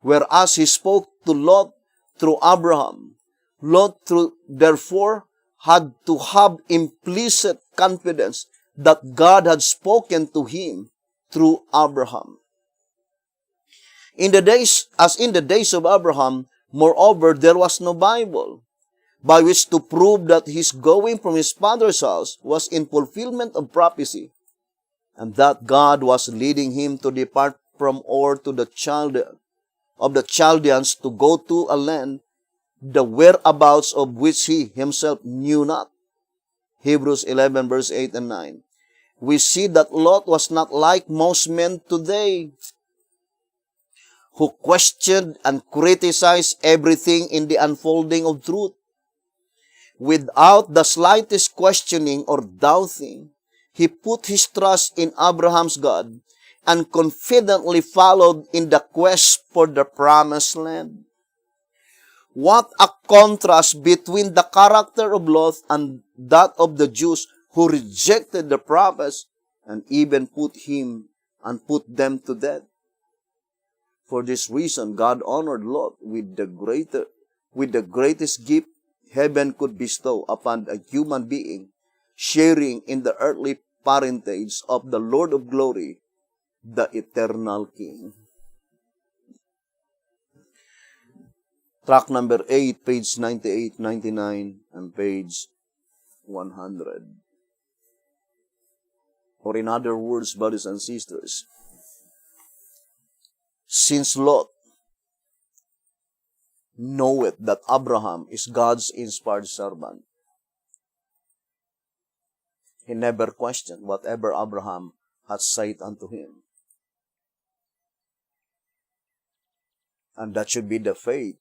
whereas he spoke to Lot through Abraham. Lot, therefore, had to have implicit confidence that God had spoken to him through Abraham. In the days of Abraham, moreover, there was no Bible, by which to prove that his going from his father's house was in fulfillment of prophecy, and that God was leading him to depart from Ur to the Chaldeans to go to a land, the whereabouts of which he himself knew not. Hebrews 11 verse 8 and 9. We see that Lot was not like most men today, who questioned and criticized everything in the unfolding of truth. Without the slightest questioning or doubting, he put his trust in Abraham's God and confidently followed in the quest for the promised land. What a contrast between the character of Lot and that of the Jews who rejected the prophets and even put them to death. For this reason, God honored Lot with the greatest gift heaven could bestow upon a human being, sharing in the earthly parentage of the Lord of glory, the eternal King. Track number 8, page 98, 99, and page 100. Or in other words, brothers and sisters, since Lot knoweth that Abraham is God's inspired servant, he never questioned whatever Abraham had said unto him. And that should be the faith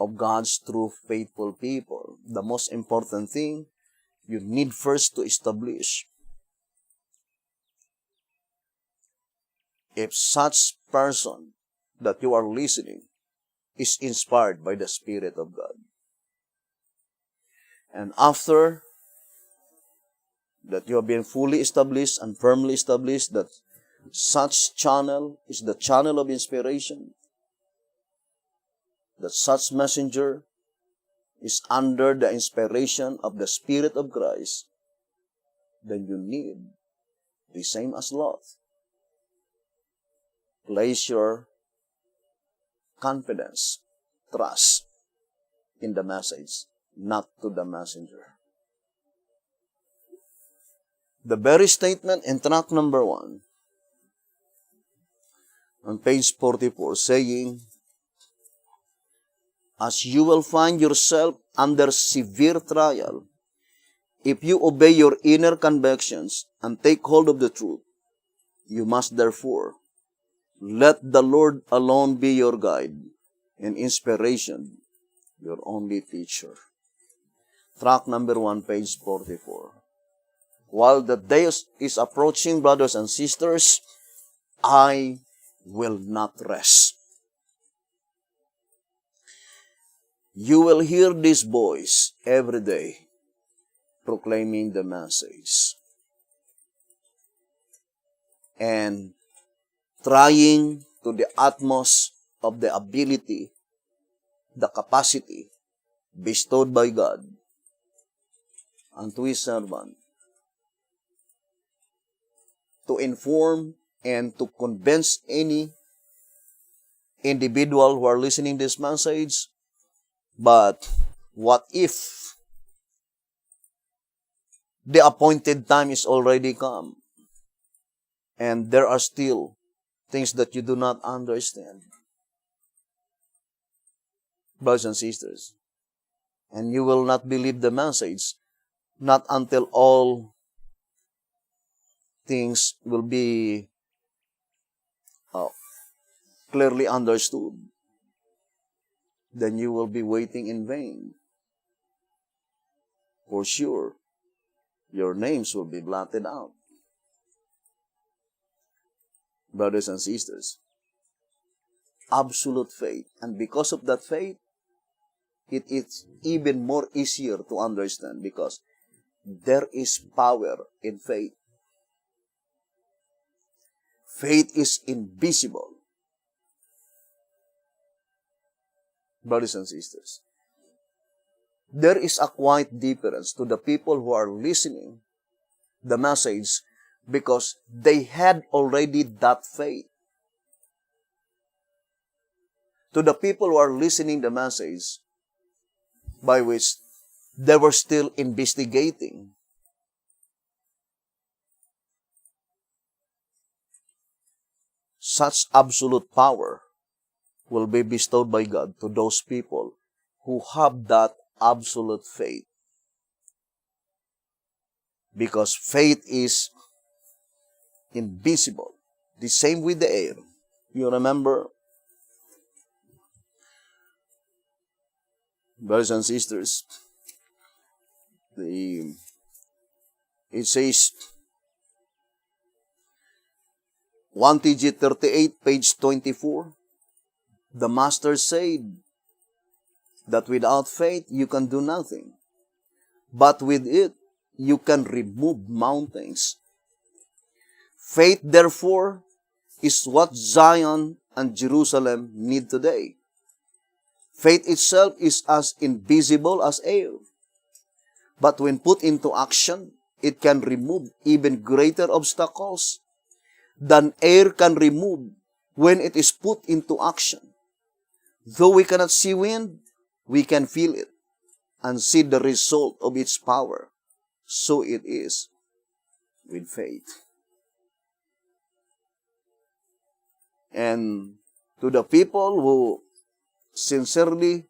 of God's true faithful people. The most important thing you need first to establish if such person that you are listening is inspired by the Spirit of God. And after that you have been fully established and firmly established that such channel is the channel of inspiration, that such messenger is under the inspiration of the Spirit of Christ, then you need the same as Lot. Place your confidence, trust in the message, not to the messenger. The very statement in track number 1, on page 44, saying, as you will find yourself under severe trial, if you obey your inner convictions and take hold of the truth, you must therefore let the Lord alone be your guide and inspiration, your only teacher. Track number 1, page 44. While the day is approaching, brothers and sisters, I will not rest. You will hear this voice every day proclaiming the message and trying to the utmost of the ability, the capacity bestowed by God unto His servant to inform and to convince any individual who are listening this message. But what if the appointed time is already come and there are still things that you do not understand? Brothers and sisters, and you will not believe the message, not until all things will be clearly understood. Then you will be waiting in vain. For sure, your names will be blotted out. Brothers and sisters, absolute faith. And because of that faith, it is even more easier to understand because there is power in faith. Faith is invisible. Brothers and sisters, there is a quite difference to the people who are listening the message because they had already that faith. To the people who are listening the message by which they were still investigating, such absolute power will be bestowed by God to those people who have that absolute faith. Because faith is invisible. The same with the air. You remember, brothers and sisters, it says 1 TG 38, page 24, the Master said that without faith you can do nothing, but with it you can remove mountains. Faith, therefore, is what Zion and Jerusalem need today. Faith itself is as invisible as air, but when put into action, it can remove even greater obstacles than air can remove when it is put into action. Though we cannot see wind, we can feel it and see the result of its power. So it is with faith. And to the people who sincerely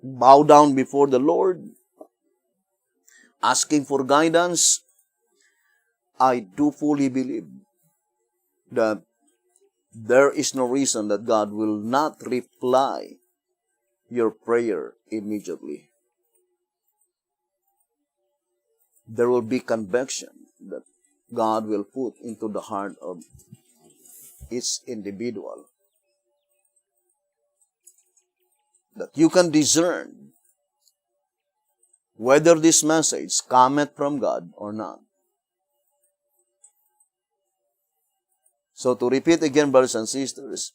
bow down before the Lord, asking for guidance, I do fully believe that there is no reason that God will not reply your prayer immediately. There will be conviction that God will put into the heart of each individual, that you can discern whether this message cometh from God or not. So to repeat again, brothers and sisters,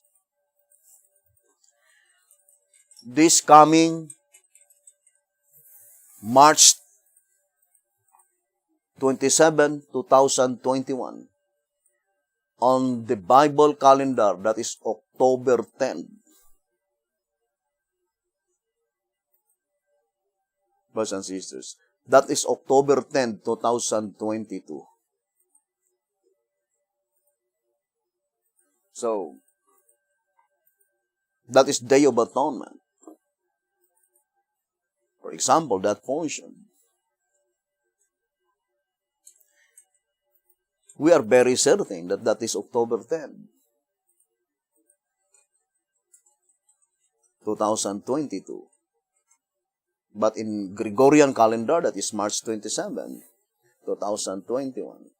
this coming March 27, 2021, on the Bible calendar, that is October 10. Brothers and sisters, that is October 10, 2022. So, that is Day of Atonement. For example, that portion. We are very certain that that is October 10, 2022. But in Gregorian calendar, that is March 27, 2021.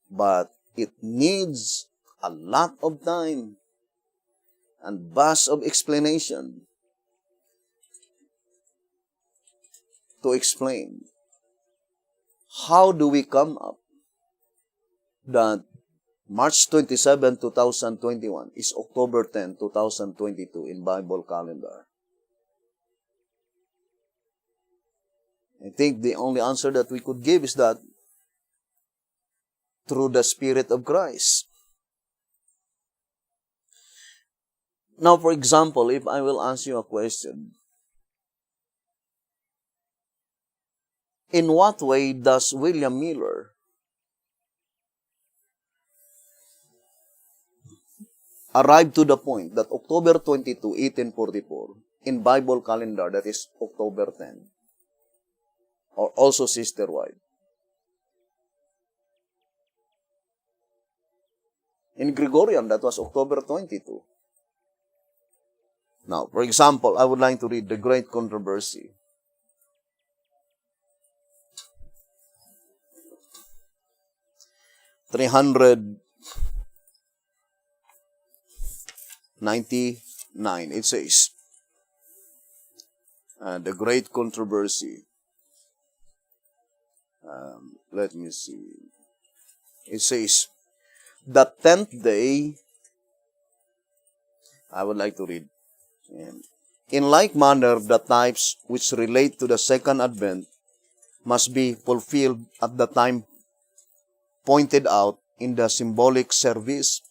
But it needs a lot of time and vast of explanation to explain how do we come up that March 27, 2021 is October 10, 2022 in Bible calendar. I think the only answer that we could give is that through the Spirit of Christ. Now, for example, if I will ask you a question, in what way does William Miller arrive to the point that October 22, 1844, in Bible calendar, that is October 10, or also Sister White? In Gregorian, that was October 22. Now, for example, I would like to read the Great Controversy. $399. It says, the Great Controversy. Let me see. It says, the 10th day, I would like to read. In like manner, the types which relate to the second advent must be fulfilled at the time pointed out in the symbolic service.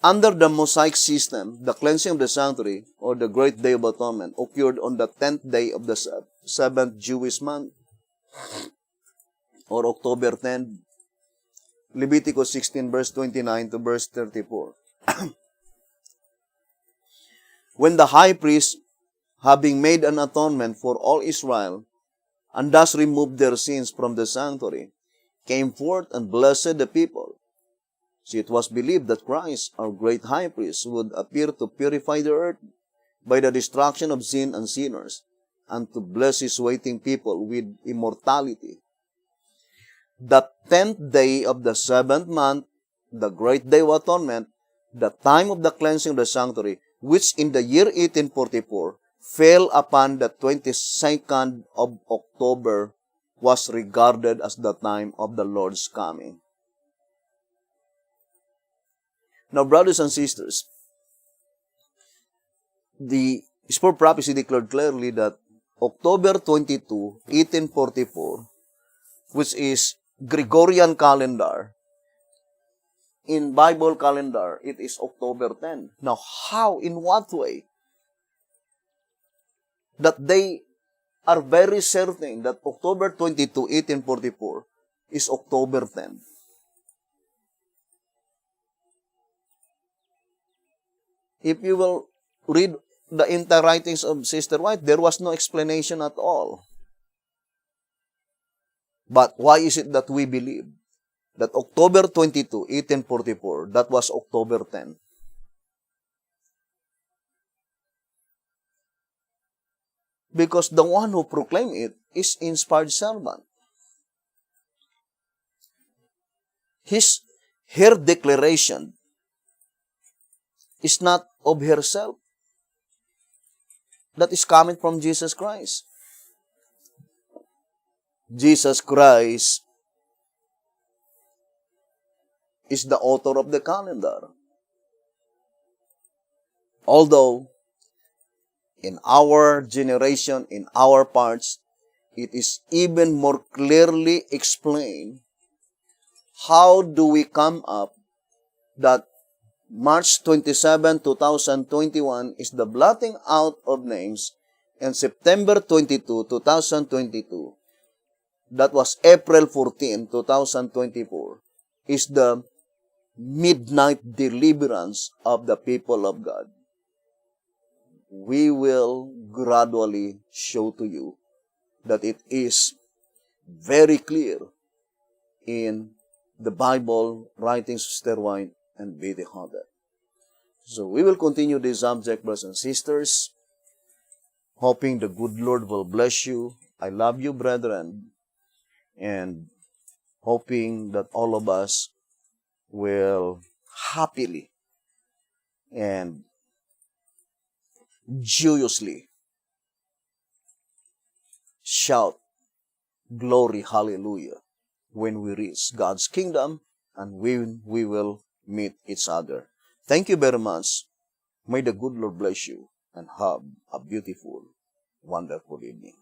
Under the Mosaic system, the cleansing of the sanctuary, or the Great Day of Atonement, occurred on the 10th day of the 7th Jewish month, or October 10, Leviticus 16, verse 29 to verse 34. When the high priest, having made an atonement for all Israel, and thus removed their sins from the sanctuary, came forth and blessed the people. So it was believed that Christ, our great high priest, would appear to purify the earth by the destruction of sin and sinners, and to bless his waiting people with immortality. The 10th day of the 7th month, the great day of atonement, the time of the cleansing of the sanctuary, which in the year 1844 fell upon the 22nd of October, was regarded as the time of the Lord's coming. Now, brothers and sisters, the Spur prophecy declared clearly that October 22, 1844, which is Gregorian calendar, in Bible calendar, it is October 10. Now, how, in what way? That they are very certain that October 22, 1844 is October 10. If you will read the entire writings of Sister White, there was no explanation at all. But why is it that we believe that October 22, 1844, that was October 10? Because the one who proclaimed it is inspired servant. Her declaration is not of herself. That is coming from Jesus Christ. Jesus Christ is the author of the calendar. Although, in our generation, in our parts, it is even more clearly explained how do we come up that March 27, 2021 is the blotting out of names, and September 22, 2022, that was April 14, 2024, is the midnight deliverance of the people of God. We will gradually show to you that it is very clear in the Bible, writings of Sister White and B.D. Hodder. So we will continue this subject, brothers and sisters, hoping the good Lord will bless you. I love you, brethren, and hoping that all of us will happily and joyously shout glory, hallelujah, when we reach God's kingdom and when we will meet each other. Thank you very much. May the good Lord bless you and have a beautiful, wonderful evening.